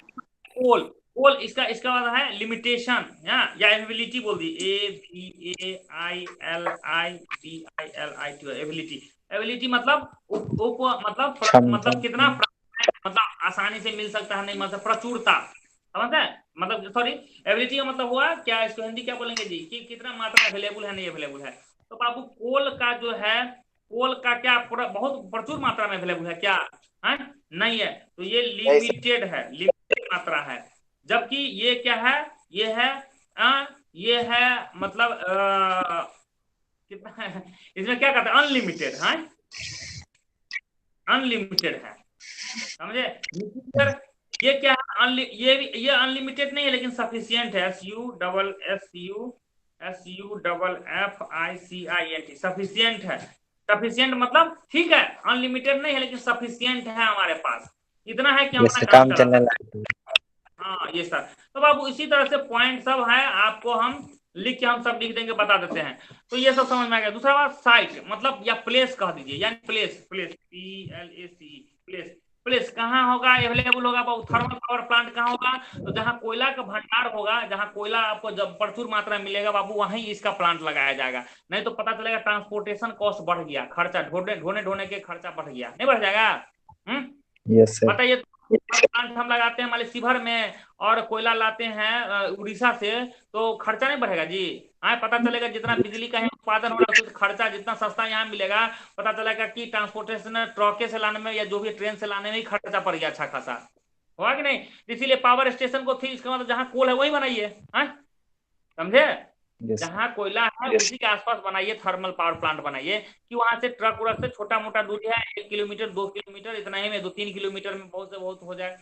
कोल, कोल इसका इसका मतलब है लिमिटेशन या एबिलिटी बोल दी, AVAILIBILIT एबिलिटी। एबिलिटी मतलब क्षमता। मतलब कितना मतलब आसानी से मिल सकता है, नहीं मतलब प्रचुरता, समझ है मतलब सॉरी, एबिलिटी का मतलब हुआ क्या, इसको हिंदी क्या बोलेंगे जी कि कितना मात्रा अवेलेबल है, नहीं अवेलेबल है। तो बाबू कोल का जो है, कोल का क्या बहुत प्रचुर मात्रा में अवेलेबल है क्या है, नहीं है, तो ये नहीं सर। लिमिटेड है, लिमिटेड मात्रा है। जबकि ये क्या है, ये है ये है मतलब कितना है, इसमें क्या कहते हैं अनलिमिटेड है, अनलिमिटेड है, समझे। न्यूक्लियर ये क्या है, ये अनलिमिटेड नहीं है लेकिन सफिशियंट है, SUFFICIENT सफिशियंट है। सफिशियंट मतलब ठीक है, अनलिमिटेड नहीं है लेकिन सफिशियंट है हमारे पास, इतना है कि हम अपना जैसे काम काम चला चलने सकते लगा। हैं। हाँ ये सर, तो बाबू इसी तरह से पॉइंट सब है, आपको हम लिख के हम सब लिख देंगे, बता देते हैं। तो ये सब समझ में आ गया। दूसरा बात साइट मतलब या प्लेस कह दीजिए, यानी place, place PLACE place. Place कहाँ होगा, अवेलेबल होगा बाबू, थर्मल पावर प्लांट कहाँ होगा, तो जहाँ कोयला का भंडार होगा, जहाँ कोयला आपको जब प्रचुर मात्रा में मिलेगा बाबू, वहीं इसका प्लांट लगाया जाएगा। नहीं तो पता चलेगा ट्रांसपोर्टेशन कॉस्ट बढ़ गया, खर्चा ढोने ढोने ढोने के खर्चा बढ़ गया, नहीं बढ़ जाएगा। Yes sir. बताइए, प्लांट हम लगाते हैं हमारे शिवहर में और कोयला लाते हैं उड़ीसा से, तो खर्चा नहीं बढ़ेगा जी। हाँ पता चलेगा जितना बिजली का यहाँ उत्पादन हो रहा है, तो खर्चा जितना सस्ता यहाँ मिलेगा, पता चलेगा कि ट्रांसपोर्टेशन ट्रक से लाने में या जो भी ट्रेन से लाने में ही खर्चा पड़ गया अच्छा खासा, होगा कि नहीं। इसीलिए पावर स्टेशन को फिर इसका मतलब जहाँ कोल है वही बनाइए, हाँ समझे। यस जहाँ कोयला है उसी के आसपास बनाइए, थर्मल पावर प्लांट बनाइए, कि वहां से ट्रक व्रक से छोटा मोटा दूरी है, 1 किलोमीटर 2 किलोमीटर इतना ही में, 2-3 किलोमीटर में बहुत से बहुत हो जाए।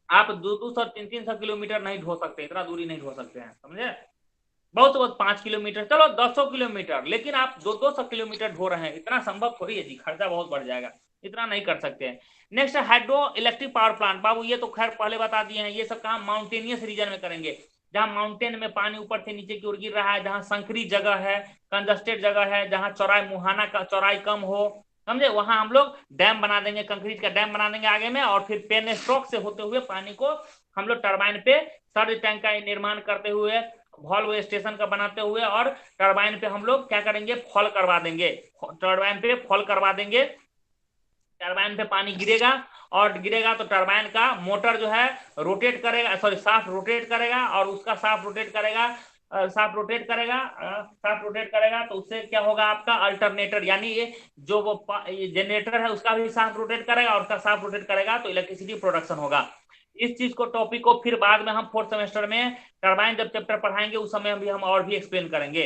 आप 200 300 किलोमीटर नहीं ढो सकते, इतना दूरी नहीं ढो सकते हैं, समझे। बहुत से बहुत 5 किलोमीटर, चलो 200 किलोमीटर, लेकिन आप 200 किलोमीटर ढो रहे हैं, इतना संभव थोड़ी है जी, खर्चा बहुत बढ़ जाएगा, इतना नहीं कर सकते हैं। Next hydro electric power plant, बाबू ये तो खैर पहले बता दिए हैं, ये सब काम माउंटेनियस रीजन में करेंगे, जहां माउंटेन में पानी ऊपर से नीचे की ओर गिर रहा है, जहां संकरी जगह है, कंजस्टेड जगह है, जहां चौराई मुहाना का चौराई कम हो, समझे, वहां हम लोग डैम बना देंगे, कंक्रीट का डैम बना देंगे आगे में, और फिर पेन स्ट्रोक से होते हुए पानी को हम लोग टरबाइन पे सर्ज टैंक का निर्माण करते हुए, वॉल्व स्टेशन का बनाते हुए, और टरबाइन पे हम लोग क्या करेंगे, फॉल करवा देंगे, टरबाइन पे फॉल करवा देंगे, टरबाइन पे पानी गिरेगा, और गिरेगा तो टरबाइन का मोटर जो है रोटेट करेगा, सॉरी शाफ्ट रोटेट करेगा, और उसका शाफ्ट रोटेट करेगा, शाफ्ट रोटेट करेगा, तो उससे क्या होगा, आपका अल्टरनेटर, यानी ये जो वो जनरेटर है उसका भी शाफ्ट रोटेट करेगा, और उसका शाफ्ट रोटेट करेगा तो इलेक्ट्रिसिटी प्रोडक्शन होगा। इस चीज को टॉपिक को फिर बाद में हम फोर्थ सेमेस्टर में टरबाइन जब चैप्टर पढ़ाएंगे उस समय भी हम और भी एक्सप्लेन करेंगे।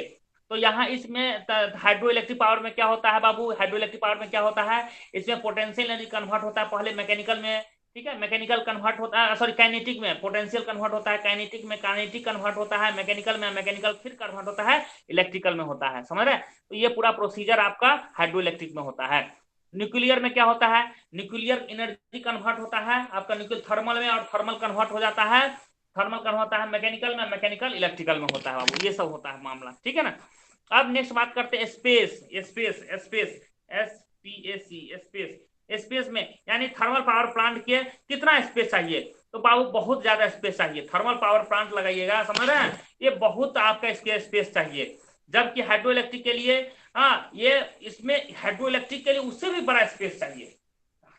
तो यहाँ इसमें हाइड्रो इलेक्ट्रिक पावर में क्या होता है बाबू, हाइड्रो इलेक्ट्रिक पावर में क्या होता है, इसमें पोटेंशियल एनर्जी कन्वर्ट होता है पहले मैकेनिकल में, ठीक है, मैकेनिकल कन्वर्ट होता है, सॉरी काइनेटिक में पोटेंशियल कन्वर्ट होता है, काइनेटिक में काइनेटिक कन्वर्ट होता है, मैकेनिकल में मैकेनिकल फिर कन्वर्ट होता है, इलेक्ट्रिकल में होता है, समझ रहे। तो ये पूरा प्रोसीजर आपका हाइड्रो इलेक्ट्रिक में होता है। न्यूक्लियर में क्या होता है, न्यूक्लियर एनर्जी कन्वर्ट होता है आपका न्यूक्लियर थर्मल में, और थर्मल कन्वर्ट हो जाता है, थर्मल कन्वर्ट होता है मैकेनिकल में, मैकेनिकल इलेक्ट्रिकल में होता है बाबू, ये सब होता है मामला, ठीक है ना। अब नेक्स्ट बात करते हैं space, space space SPAC space. Space में यानी थर्मल पावर प्लांट के कितना स्पेस चाहिए, तो बाबू बहुत ज्यादा स्पेस चाहिए, थर्मल पावर प्लांट लगाइएगा, समझ रहे हैं, ये बहुत आपका इसके स्पेस चाहिए। जबकि हाइड्रो इलेक्ट्रिक के लिए ये इसमें हाइड्रो इलेक्ट्रिक के लिए उससे भी बड़ा स्पेस चाहिए,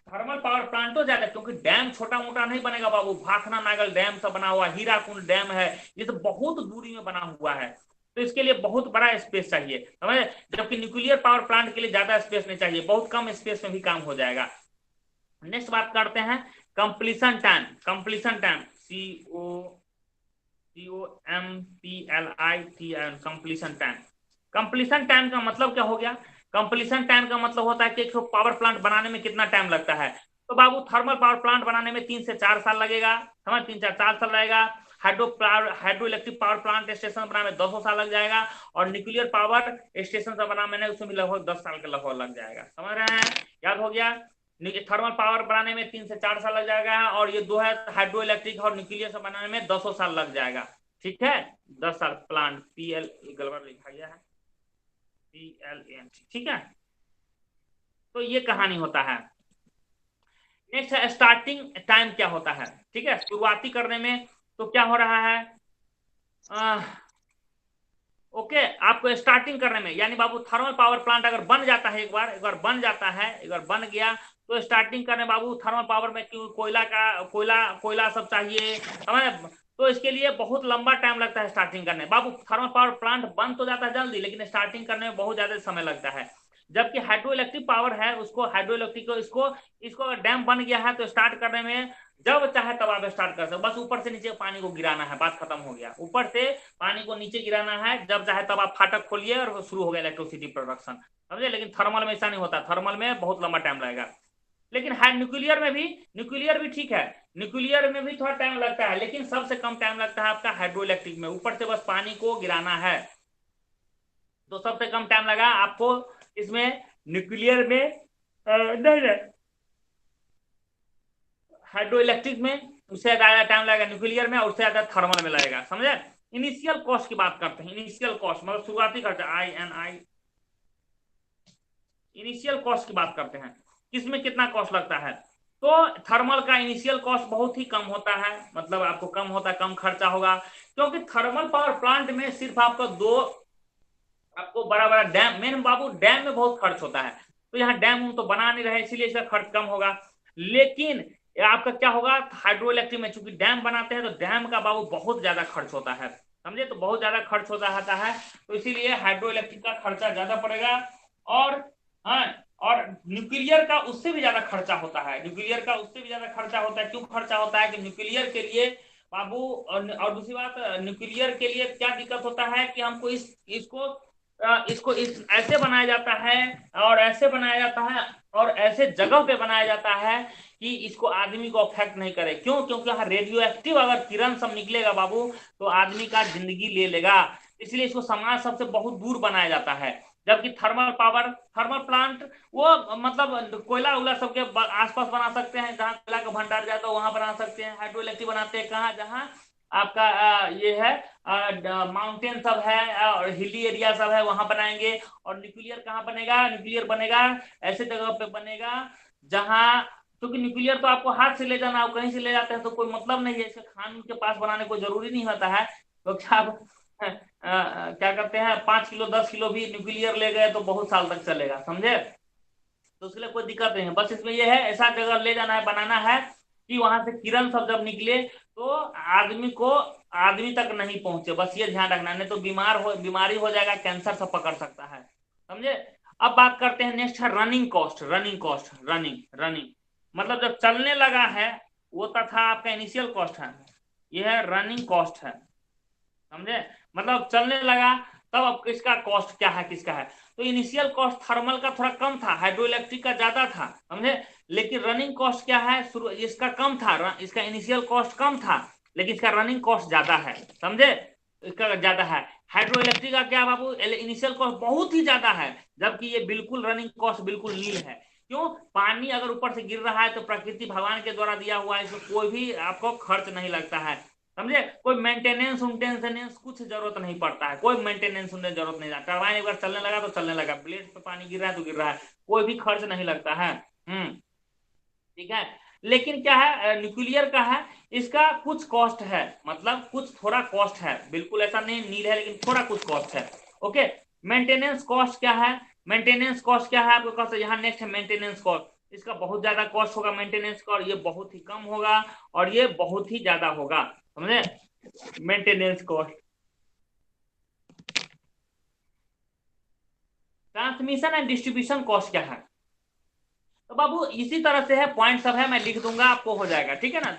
थर्मल पावर प्लांट तो ज्यादा, क्योंकि डैम छोटा मोटा नहीं बनेगा बाबू, भाखना नागल डैम से बना हुआ, हीराकुंड डैम है, ये तो बहुत दूरी में बना हुआ है, तो इसके लिए बहुत बड़ा स्पेस चाहिए, समझे। जबकि न्यूक्लियर पावर प्लांट के लिए ज्यादा स्पेस नहीं चाहिए, बहुत कम स्पेस में भी काम हो जाएगा। नेक्स्ट बात करते हैं completion time, completion time COMPLITN completion time. Completion time का मतलब क्या हो गया, कंप्लीशन टाइम का मतलब होता है कि एक पावर प्लांट बनाने में कितना टाइम लगता है, तो बाबू थर्मल पावर प्लांट बनाने में 3 से 4 साल लगेगा, समझ 3 से 4 साल लगेगा। Hydro electric power plant station बनाने में 200 साल लग जाएगा, और न्यूक्लियर पावर स्टेशन से बनाने में उसमें लगभग 10 साल के लगभग लग जाएगा, समझ रहे हैं, याद हो गया। थर्मल पावर बनाने में 3 से 4 साल लग जाएगा, और ये दो है हाइड्रो इलेक्ट्रिक और न्यूक्लियर से बनाने में 200 साल लग जाएगा, ठीक है। 10 साल प्लांट PL गलत लिखा गया है, PLANT, ठीक है। तो ये कहानी होता है। नेक्स्ट है स्टार्टिंग टाइम क्या होता है, ठीक है, शुरुआती करने में तो क्या हो रहा है, ओके आपको स्टार्टिंग करने में, यानी बाबू थर्मल पावर प्लांट अगर बन जाता है, एक बार बन जाता है, एक बार बन गया तो स्टार्टिंग करने बाबू थर्मल पावर में क्यों कोयला सब चाहिए, समझ। तो इसके लिए बहुत लंबा टाइम लगता है स्टार्टिंग करने बाबू। थर्मल पावर प्लांट बन तो जाता है जल्दी, लेकिन स्टार्टिंग करने में बहुत ज्यादा समय लगता है। जबकि हाइड्रो इलेक्ट्रिक पावर है, उसको हाइड्रो इलेक्ट्रिक को इसको अगर डैम बन गया है तो स्टार्ट करने में जब चाहे तब आप स्टार्ट कर सकते, बस ऊपर से नीचे पानी को गिराना है, बात खत्म हो गया। ऊपर से पानी को नीचे गिराना है, जब चाहे तब आप फाटक खोलिए और शुरू हो गया इलेक्ट्रिसिटी प्रोडक्शन, समझे। लेकिन थर्मल में ऐसा नहीं होता, थर्मल में बहुत लंबा टाइम लगेगा। लेकिन न्यूक्लियर भी ठीक है, न्यूक्लियर में भी थोड़ा टाइम लगता है, लेकिन सबसे कम टाइम लगता है आपका हाइड्रो इलेक्ट्रिक में, ऊपर से बस पानी को गिराना है, तो सबसे कम टाइम लगा आपको इसमें न्यूक्लियर में, नहीं हाइड्रो इलेक्ट्रिक में उससे ज्यादा टाइम लगेगा न्यूक्लियर में, और उससे ज्यादा थर्मल में लगेगा, समझे। इनिशियल कॉस्ट की बात करते हैं, इनिशियल कॉस्ट मतलब शुरुआती खर्चा, INI इनिशियल कॉस्ट की बात करते हैं, किसमें कितना कॉस्ट लगता है। तो थर्मल का इनिशियल कॉस्ट बहुत ही कम होता है, मतलब आपको कम होता है, कम खर्चा होगा, क्योंकि थर्मल पावर प्लांट में सिर्फ आपको बड़ा बड़ा डैम, मेन बाबू डैम में बहुत खर्च होता है, तो यहाँ डैम तो बना नहीं रहे, इसीलिए इसका खर्च कम होगा। लेकिन आपका क्या होगा, हाइड्रो इलेक्ट्रिक में चूंकि डैम बनाते हैं तो डैम का बाबू बहुत ज्यादा खर्च होता है, समझे, तो बहुत ज्यादा खर्च होता है, तो इसीलिए हाइड्रो इलेक्ट्रिक का खर्चा ज्यादा पड़ेगा। और हाँ, और न्यूक्लियर का उससे भी ज्यादा खर्चा होता है, न्यूक्लियर का उससे भी ज्यादा खर्चा होता है। क्यों खर्चा होता है कि न्यूक्लियर के लिए बाबू, और दूसरी बात, न्यूक्लियर के लिए क्या दिक्कत होता है कि हमको इसको ऐसे बनाया जाता है, और ऐसे बनाया जाता है, और ऐसे जगह पे बनाया जाता है कि इसको आदमी को अफेक्ट नहीं करे। क्यों? क्योंकि यहाँ रेडियो एक्टिव अगर किरण सब निकलेगा बाबू तो आदमी का जिंदगी ले लेगा, इसलिए इसको समाज सबसे बहुत दूर बनाया जाता है। जबकि थर्मल प्लांट वो मतलब कोयला उला सबके आसपास बना सकते हैं, जहाँ कोयला का भंडार जाता है वहां बना सकते हैं। हाइड्रो इलेक्ट्रिक बनाते हैं कहाँ, जहाँ आपका ये है माउंटेन सब है और हिली एरिया सब है, वहां बनाएंगे। और न्यूक्लियर कहाँ बनेगा, न्यूक्लियर बनेगा ऐसे जगह पे बनेगा जहाँ, क्योंकि न्यूक्लियर तो आपको हाथ से ले जाना, आप कहीं से ले जाते हैं तो कोई मतलब नहीं है, इसे खान के पास बनाने को जरूरी नहीं होता है। तो क्या आप क्या करते हैं, 5 किलो 10 किलो भी न्यूक्लियर ले गए तो बहुत साल तक चलेगा, समझे। तो इसलिए कोई दिक्कत नहीं है, बस इसमें यह है ऐसा जगह ले जाना है, बनाना है कि वहां से किरण सब जब निकले तो आदमी तक नहीं पहुंचे, बस ये ध्यान रखना, नहीं तो बीमारी हो जाएगा, कैंसर सब पकड़ सकता है, समझे। अब बात करते हैं, नेक्स्ट है रनिंग मतलब जब चलने लगा है वो तथा आपका इनिशियल कॉस्ट है, यह है रनिंग कॉस्ट है, समझे। मतलब चलने लगा तब अब किसका कॉस्ट क्या है, किसका है। तो इनिशियल कॉस्ट थर्मल का थोड़ा कम था, हाइड्रो इलेक्ट्रिक का ज्यादा था, समझे। लेकिन रनिंग कॉस्ट क्या है, शुरू इसका कम था, इसका इनिशियल कॉस्ट कम था, लेकिन इसका रनिंग कॉस्ट ज्यादा है, समझे, इसका ज्यादा है। हाइड्रो इलेक्ट्रिक का क्या बाबू, इनिशियल कॉस्ट बहुत ही ज्यादा है, जबकि ये बिल्कुल रनिंग कॉस्ट बिल्कुल नील है। क्यों? पानी अगर ऊपर से गिर रहा है तो प्रकृति भगवान के द्वारा दिया हुआ है, इसमें कोई भी आपको खर्च नहीं लगता है, समझे। कोई मेंटेनेंस कुछ जरूरत नहीं पड़ता है, कोई मेंटेनेंस जरूरत नहीं है। टरबाइन एक बार चलने लगा तो चलने लगा, ब्लेड पे पानी गिर रहा है तो गिर रहा है, कोई भी खर्च नहीं लगता है। ठीक है। लेकिन क्या है, न्यूक्लियर का है, इसका कुछ कॉस्ट है, मतलब कुछ थोड़ा कॉस्ट है, बिल्कुल ऐसा नहीं नील है, लेकिन थोड़ा कुछ कॉस्ट है। ओके, मेंटेनेंस कॉस्ट क्या है, मेंटेनेंस कॉस्ट क्या है आपके पास, यहाँ नेक्स्ट है मेंटेनेंस कॉस्ट। इसका बहुत ज्यादा कॉस्ट होगा मेंटेनेंस का, और ये बहुत ही कम होगा, और ये बहुत ही ज्यादा होगा, समझे, maintenance cost. Transmission and distribution cost क्या है, तो बाबू इसी तरह से है, पॉइंट सब है, मैं लिख दूंगा आपको हो जाएगा, ठीक है ना।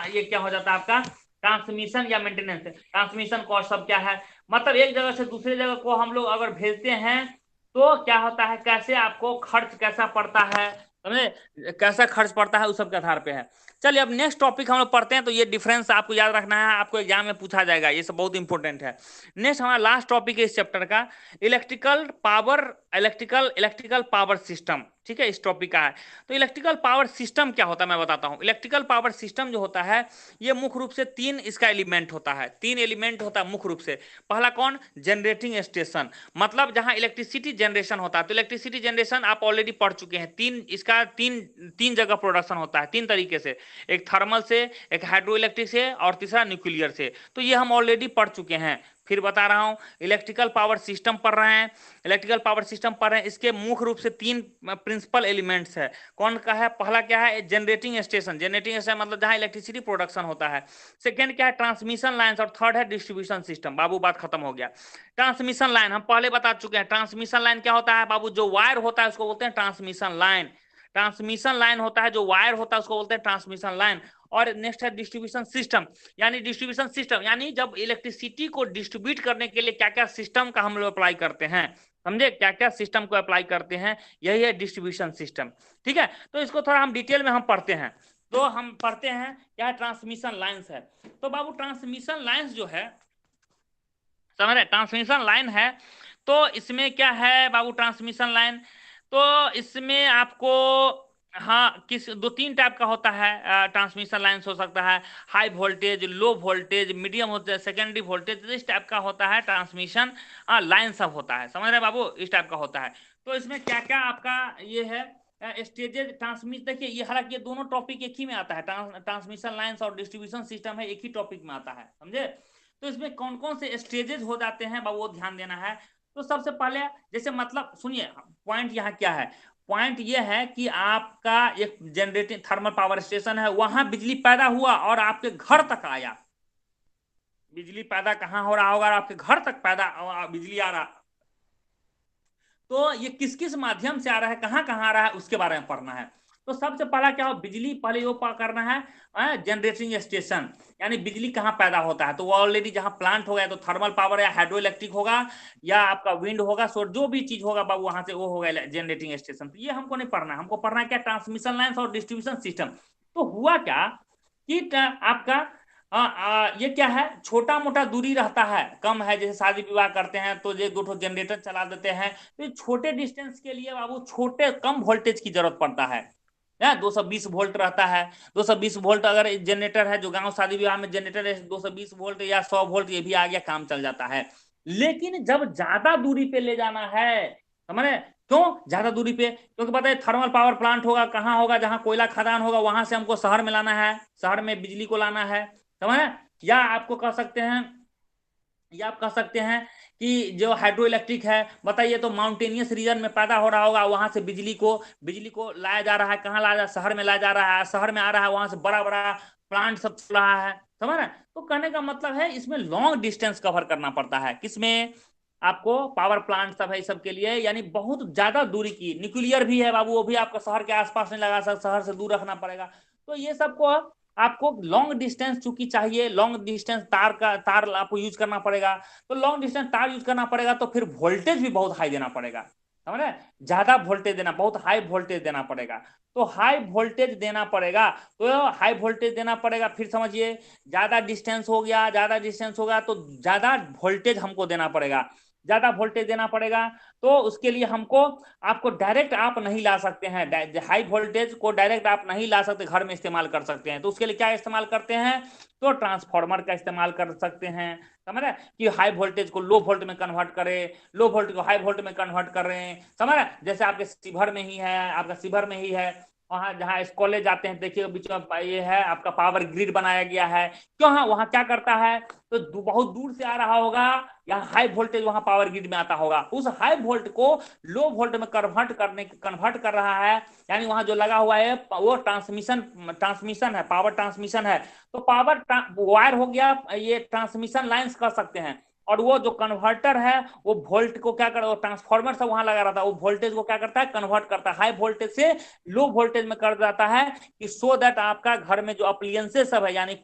ये क्या हो जाता है आपका ट्रांसमिशन या मेंटेनेंस। ट्रांसमिशन कॉस्ट सब क्या है, मतलब एक जगह से दूसरी जगह को हम लोग अगर भेजते हैं तो क्या होता है, कैसे आपको खर्च कैसा पड़ता है, समझे, कैसा खर्च पड़ता है उस सब के आधार पे है। चलिए अब नेक्स्ट टॉपिक हम लोग पढ़ते हैं, तो ये डिफरेंस आपको याद रखना है, आपको एग्जाम में पूछा जाएगा, ये सब बहुत इंपॉर्टेंट है। नेक्स्ट हमारा लास्ट टॉपिक है इस चैप्टर का, इलेक्ट्रिकल पावर सिस्टम, ठीक है, इस टॉपिक का है। तो इलेक्ट्रिकल पावर सिस्टम क्या होता है मैं बताता हूं। इलेक्ट्रिकल पावर सिस्टम जो होता है ये मुख्य रूप से तीन इसका एलिमेंट होता है, तीन एलिमेंट होता है मुख्य रूप से। पहला कौन, जनरेटिंग स्टेशन, मतलब जहां इलेक्ट्रिसिटी जनरेशन होता है। तो इलेक्ट्रिसिटी जनरेशन आप ऑलरेडी पढ़ चुके हैं, तीन जगह प्रोडक्शन होता है, तीन तरीके से, एक थर्मल से, एक हाइड्रो इलेक्ट्रिक से और तीसरा न्यूक्लियर से। तो ये हम ऑलरेडी पढ़ चुके हैं, फिर बता रहा हूं। इलेक्ट्रिकल पावर सिस्टम पढ़ रहे हैं, इलेक्ट्रिकल पावर सिस्टम पढ़ रहे हैं। इसके मुख्य रूप से तीन प्रिंसिपल एलिमेंट्स है। कौन का है, पहला क्या है, जनरेटिंग स्टेशन, जनरेटिंग स्टेशन मतलब जहां इलेक्ट्रिसिटी प्रोडक्शन होता है। सेकंड क्या है, ट्रांसमिशन लाइन्स, और थर्ड है डिस्ट्रीब्यूशन सिस्टम। बाबू बात खत्म हो गया। ट्रांसमिशन लाइन हम पहले बता चुके हैं। ट्रांसमिशन लाइन क्या होता है बाबू, जो वायर होता है उसको बोलते हैं ट्रांसमिशन लाइन। ट्रांसमिशन लाइन होता है जो वायर होता है उसको बोलते हैं ट्रांसमिशन लाइन। और नेक्स्ट है डिस्ट्रीब्यूशन सिस्टम, यानी डिस्ट्रीब्यूशन सिस्टम यानी जब इलेक्ट्रिसिटी को डिस्ट्रीब्यूट करने के लिए क्या क्या सिस्टम का हम लोग अप्लाई करते हैं, समझे, क्या क्या सिस्टम को अप्लाई करते हैं, यही है डिस्ट्रीब्यूशन सिस्टम। ठीक है, तो इसको थोड़ा हम डिटेल में हम पढ़ते हैं। तो हम पढ़ते हैं क्या ट्रांसमिशन लाइन्स है। तो बाबू ट्रांसमिशन लाइन्स जो है, समझ रहे, ट्रांसमिशन लाइन है तो इसमें क्या है बाबू, ट्रांसमिशन लाइन तो इसमें आपको, हाँ, किस दो तीन टाइप का होता है ट्रांसमिशन लाइन्स हो सकता है, high voltage, low voltage, medium voltage, secondary voltage, इस टाइप का होता है ट्रांसमिशन लाइन सब होता है, समझ रहे बाबू, इस टाइप का होता है। तो इसमें क्या क्या आपका ये है स्टेजेस ट्रांसमिट, देखिए ये हालांकि ये दोनों टॉपिक एक ही में आता है, ट्रांसमिशन लाइन्स और डिस्ट्रीब्यूशन सिस्टम है, एक ही टॉपिक में आता है, समझे। तो इसमें कौन कौन से स्टेजेस हो जाते हैं बाबू वो ध्यान देना है। तो सबसे पहले जैसे मतलब सुनिए, पॉइंट यहाँ क्या है, पॉइंट ये है कि आपका एक जनरेटिंग थर्मल पावर स्टेशन है, वहां बिजली पैदा हुआ और आपके घर तक आया। बिजली पैदा कहाँ हो रहा होगा, आपके घर तक पैदा बिजली आ रहा, तो ये किस किस माध्यम से आ रहा है, कहाँ कहाँ आ रहा है, उसके बारे में पढ़ना है। तो सबसे पहला क्या हो, बिजली पहले वो करना है जनरेटिंग स्टेशन, यानी बिजली कहाँ पैदा होता है। तो वो ऑलरेडी जहां प्लांट होगा तो थर्मल पावर या हाइड्रो इलेक्ट्रिक होगा या आपका विंड होगा, सो जो भी चीज होगा बाबू वहां से वो होगा जनरेटिंग स्टेशन। तो ये हमको नहीं पढ़ना है, हमको पढ़ना है क्या, ट्रांसमिशन लाइन और डिस्ट्रीब्यूशन सिस्टम। तो हुआ क्या कि आपका ये क्या है, छोटा मोटा दूरी रहता है, कम है, जैसे शादी विवाह करते हैं तो ये दो ठो जनरेटर चला देते हैं। तो ये छोटे डिस्टेंस के लिए बाबू छोटे कम वोल्टेज की जरूरत पड़ता है, 220 वोल्ट रहता है। 220 वोल्ट अगर जनरेटर है, जो गांव शादी विवाह में जनरेटर है 220 वोल्ट या 100 वोल्ट, ये भी आ गया, काम चल जाता है। लेकिन जब ज्यादा दूरी पे ले जाना है, समझे, क्यों ज्यादा दूरी पे, क्योंकि पता है थर्मल पावर प्लांट होगा कहाँ होगा, जहां कोयला खदान होगा, वहां से हमको शहर में लाना है, शहर में बिजली को लाना है, समझ। या आपको कह सकते हैं, या आप कह सकते हैं कि जो हाइड्रो इलेक्ट्रिक है, बताइए, तो माउंटेनियस रीजन में पैदा हो रहा होगा, वहां से बिजली को लाया जा रहा है, कहाँ लाया जा रहा है, शहर में लाया जा रहा है, शहर में आ रहा है, वहां से बड़ा बड़ा प्लांट सब चल रहा है, समझ रहे। तो कहने का मतलब है इसमें लॉन्ग डिस्टेंस कवर करना पड़ता है, किसमें, आपको पावर प्लांट सब है सबके लिए, यानी बहुत ज्यादा दूरी की। न्यूक्लियर भी है बाबू, वो भी आपका शहर के आसपास नहीं लगा सकता, शहर से दूर रखना पड़ेगा। तो ये सबको आपको लॉन्ग डिस्टेंस चूंकि चाहिए, लॉन्ग डिस्टेंस तार आपको यूज करना पड़ेगा। तो लॉन्ग डिस्टेंस तार यूज करना पड़ेगा तो फिर वोल्टेज भी बहुत हाई देना पड़ेगा, समझ रहे, ज्यादा वोल्टेज देना, बहुत हाई वोल्टेज देना पड़ेगा। तो हाई वोल्टेज देना पड़ेगा, तो हाई वोल्टेज देना पड़ेगा, फिर समझिए ज्यादा डिस्टेंस हो गया, ज्यादा डिस्टेंस हो गया तो ज्यादा वोल्टेज हमको देना पड़ेगा, ज्यादा वोल्टेज देना पड़ेगा। तो उसके लिए हमको, आपको डायरेक्ट आप नहीं ला सकते हैं, हाई वोल्टेज को डायरेक्ट आप नहीं ला सकते, घर में इस्तेमाल कर सकते हैं। तो उसके लिए क्या इस्तेमाल करते हैं, तो ट्रांसफार्मर का इस्तेमाल कर सकते हैं, समझ रहे, कि हाई वोल्टेज को लो वोल्ट में कन्वर्ट करें, लो वोल्ट को हाई वोल्ट में कन्वर्ट कर रहे हैं, समझ रहे। जैसे आपके शिवहर में ही है, आपका शिवहर में ही है, वहां जहाँ कॉलेज जाते हैं, देखिए बीच में ये है आपका पावर ग्रिड बनाया गया है, क्यों, हाँ, वहां क्या करता है, तो बहुत दूर से आ रहा होगा, या हाई वोल्टेज वहां पावर ग्रिड में आता होगा, उस हाई वोल्ट को लो वोल्ट में कन्वर्ट कर रहा है, यानी वहां जो लगा हुआ है वो ट्रांसमिशन है, पावर ट्रांसमिशन है। तो पावर वायर हो गया, ये ट्रांसमिशन लाइन्स कर सकते हैं। और वो जो कन्वर्टर है वो वोल्ट को क्या कर, ट्रांसफार्मर सब वहां लगा रहता है, वो वोल्टेज को क्या करता है, कन्वर्ट करता है, हाई वोल्टेज से लो वोल्टेज में कर जाता है, कि सो दैट आपका घर में जो अप्लियंसेस सब है, यानी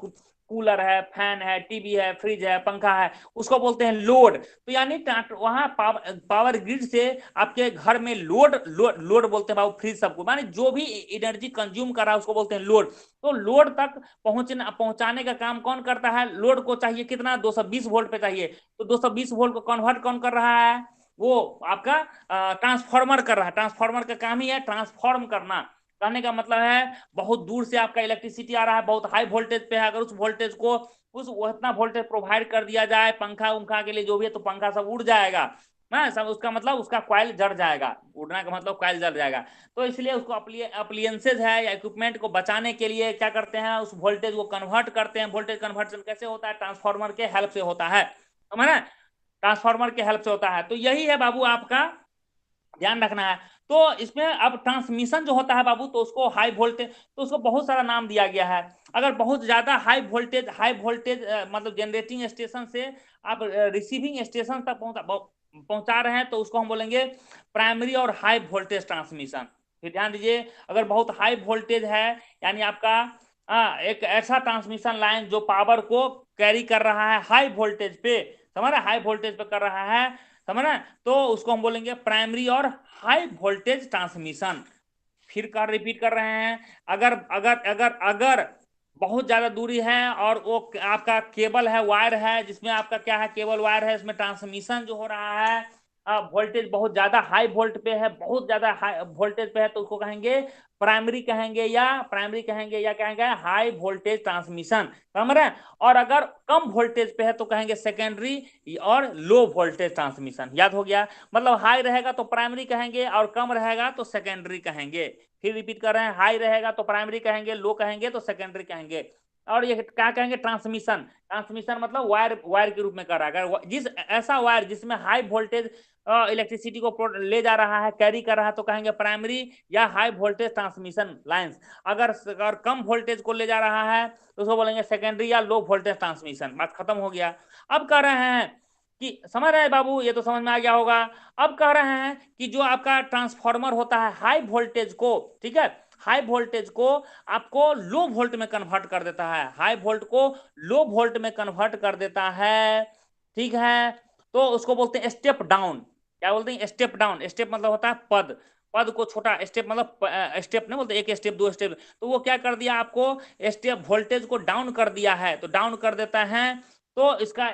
कूलर है, फैन है, टीवी है, फ्रिज है, पंखा है, उसको बोलते हैं लोड। तो यानी वहां पावर ग्रिड से आपके घर में लोड बोलते हैं बाबू, फ्रिज सबको, माने जो भी एनर्जी कंज्यूम कर रहा है उसको बोलते हैं लोड। तो लोड तक पहुंचाने का काम कौन करता है, लोड को चाहिए कितना, 220 वोल्ट पे चाहिए, तो 220 वोल्ट को कन्वर्ट कौन कर रहा है, वो आपका ट्रांसफॉर्मर कर रहा है। ट्रांसफॉर्मर का काम ही है ट्रांसफॉर्म करना। कहने का मतलब है बहुत दूर से आपका इलेक्ट्रिसिटी आ रहा है, बहुत हाई वोल्टेज पे है, अगर उस वोल्टेज को उस उतना वोल्टेज प्रोवाइड कर दिया जाए पंखा उंखा के लिए जो भी है, तो पंखा सब उड़ जाएगा ना सब, उसका मतलब उसका कॉइल जड़ जाएगा, उड़ना का मतलब कॉइल जड़ जाएगा। तो इसलिए उसको अप्लियंसेज है या इक्विपमेंट को बचाने के लिए क्या करते हैं, उस वोल्टेज को कन्वर्ट करते हैं। वोल्टेज कन्वर्जन कैसे होता है, ट्रांसफार्मर के हेल्प से होता है, समझ, ट्रांसफार्मर के हेल्प से होता है। तो यही है बाबू, आपका ध्यान रखना है। तो इसमें अब ट्रांसमिशन जो होता है बाबू, तो उसको हाई वोल्टेज, तो उसको बहुत सारा नाम दिया गया है। अगर बहुत ज्यादा हाई वोल्टेज मतलब जनरेटिंग स्टेशन से आप रिसीविंग स्टेशन तक पहुंचा रहे हैं, तो उसको हम बोलेंगे प्राइमरी और हाई वोल्टेज ट्रांसमिशन। फिर ध्यान दीजिए, अगर बहुत हाई वोल्टेज है, यानी आपका एक ऐसा ट्रांसमिशन लाइन जो पावर को कैरी कर रहा है हाई वोल्टेज पे, समझ रहे, हाई वोल्टेज पे कर रहा है, समझ रहे, तो उसको हम बोलेंगे प्राइमरी और हाई वोल्टेज ट्रांसमिशन। फिर का रिपीट कर रहे हैं, अगर अगर अगर अगर बहुत ज्यादा दूरी है और वो आपका केबल है, वायर है, जिसमें आपका क्या है, केबल वायर है, इसमें ट्रांसमिशन जो हो रहा है, वोल्टेज बहुत ज्यादा हाई वोल्ट पे है, बहुत ज्यादा हाई वोल्टेज पे है, तो उसको कहेंगे प्राइमरी कहेंगे या कहेंगे हाई वोल्टेज ट्रांसमिशन, समझ रहे हैं। और अगर कम वोल्टेज पे है तो कहेंगे सेकेंडरी और लो वोल्टेज ट्रांसमिशन। याद हो गया, मतलब हाई रहेगा तो प्राइमरी कहेंगे और कम रहेगा तो सेकेंडरी कहेंगे। फिर रिपीट कर रहे हैं, हाई रहेगा तो प्राइमरी कहेंगे, लो कहेंगे तो सेकेंडरी कहेंगे। और ये क्या कहेंगे, ट्रांसमिशन मतलब वायर के रूप में कर रहा है। अगर जिस ऐसा वायर जिसमें हाई वोल्टेज इलेक्ट्रिसिटी को ले जा रहा है, कैरी कर रहा है, तो कहेंगे प्राइमरी या हाई वोल्टेज ट्रांसमिशन लाइंस। अगर कम वोल्टेज को ले जा रहा है तो उसको बोलेंगे सेकेंडरी या लो वोल्टेज ट्रांसमिशन। बात खत्म हो गया। अब कह रहे हैं कि समझ रहे हैं बाबू, ये तो समझ में आ गया होगा। अब कह रहे हैं कि जो आपका ट्रांसफॉर्मर होता है हाई वोल्टेज को, ठीक है, हाई वोल्टेज को आपको लो वोल्ट में कन्वर्ट कर देता है, हाई वोल्ट को लो वोल्ट में कन्वर्ट कर देता है, ठीक है। तो उसको बोलते हैं स्टेप डाउन। क्या बोलते हैं, स्टेप डाउन। स्टेप मतलब होता है पद, पद को छोटा, स्टेप मतलब स्टेप नहीं बोलते एक स्टेप दो स्टेप, तो वो क्या कर दिया, आपको स्टेप वोल्टेज को डाउन कर दिया है, तो डाउन कर देता है। तो इसका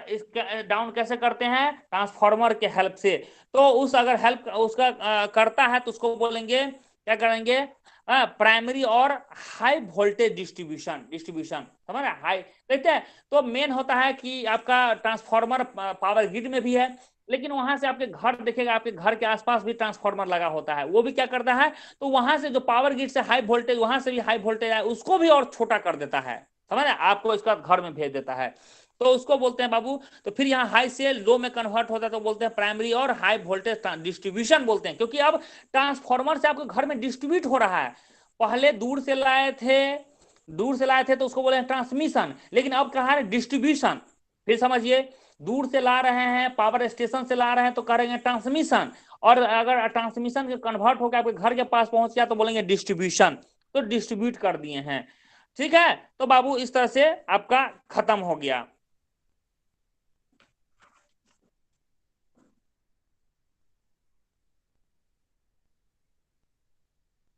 डाउन कैसे करते हैं, ट्रांसफार्मर के हेल्प से। तो उस अगर हेल्प उसका करता है तो उसको बोलेंगे, क्या करेंगे, प्राइमरी और हाई वोल्टेज डिस्ट्रीब्यूशन समझ रहे, हाई देखते हैं। तो मेन होता है कि आपका ट्रांसफार्मर पावर ग्रिड में भी है, लेकिन वहां से आपके घर देखेगा, आपके घर के आसपास भी ट्रांसफार्मर लगा होता है, वो भी क्या करता है, तो वहां से जो पावर ग्रिड से हाई वोल्टेज, वहां से भी हाई वोल्टेज है, उसको भी और छोटा कर देता है, समझ रहे, आपको इसका घर में भेज देता है। तो उसको बोलते हैं बाबू। तो फिर यहाँ हाई से लो में कन्वर्ट होता है, तो बोलते हैं प्राइमरी और हाई वोल्टेज डिस्ट्रीब्यूशन बोलते हैं, क्योंकि अब ट्रांसफार्मर से आपके घर में डिस्ट्रीब्यूट हो रहा है। पहले दूर से लाए थे तो उसको बोले हैं ट्रांसमिशन, लेकिन अब कहा है डिस्ट्रीब्यूशन। फिर समझिए, दूर से ला रहे हैं, पावर स्टेशन से ला रहे हैं, तो कह रहे हैं ट्रांसमिशन, और अगर ट्रांसमिशन के कन्वर्ट होकर आपके घर के पास पहुंच गया तो बोलेंगे डिस्ट्रीब्यूशन। तो डिस्ट्रीब्यूट कर दिए हैं, ठीक है। तो बाबू इस तरह से आपका खत्म हो गया।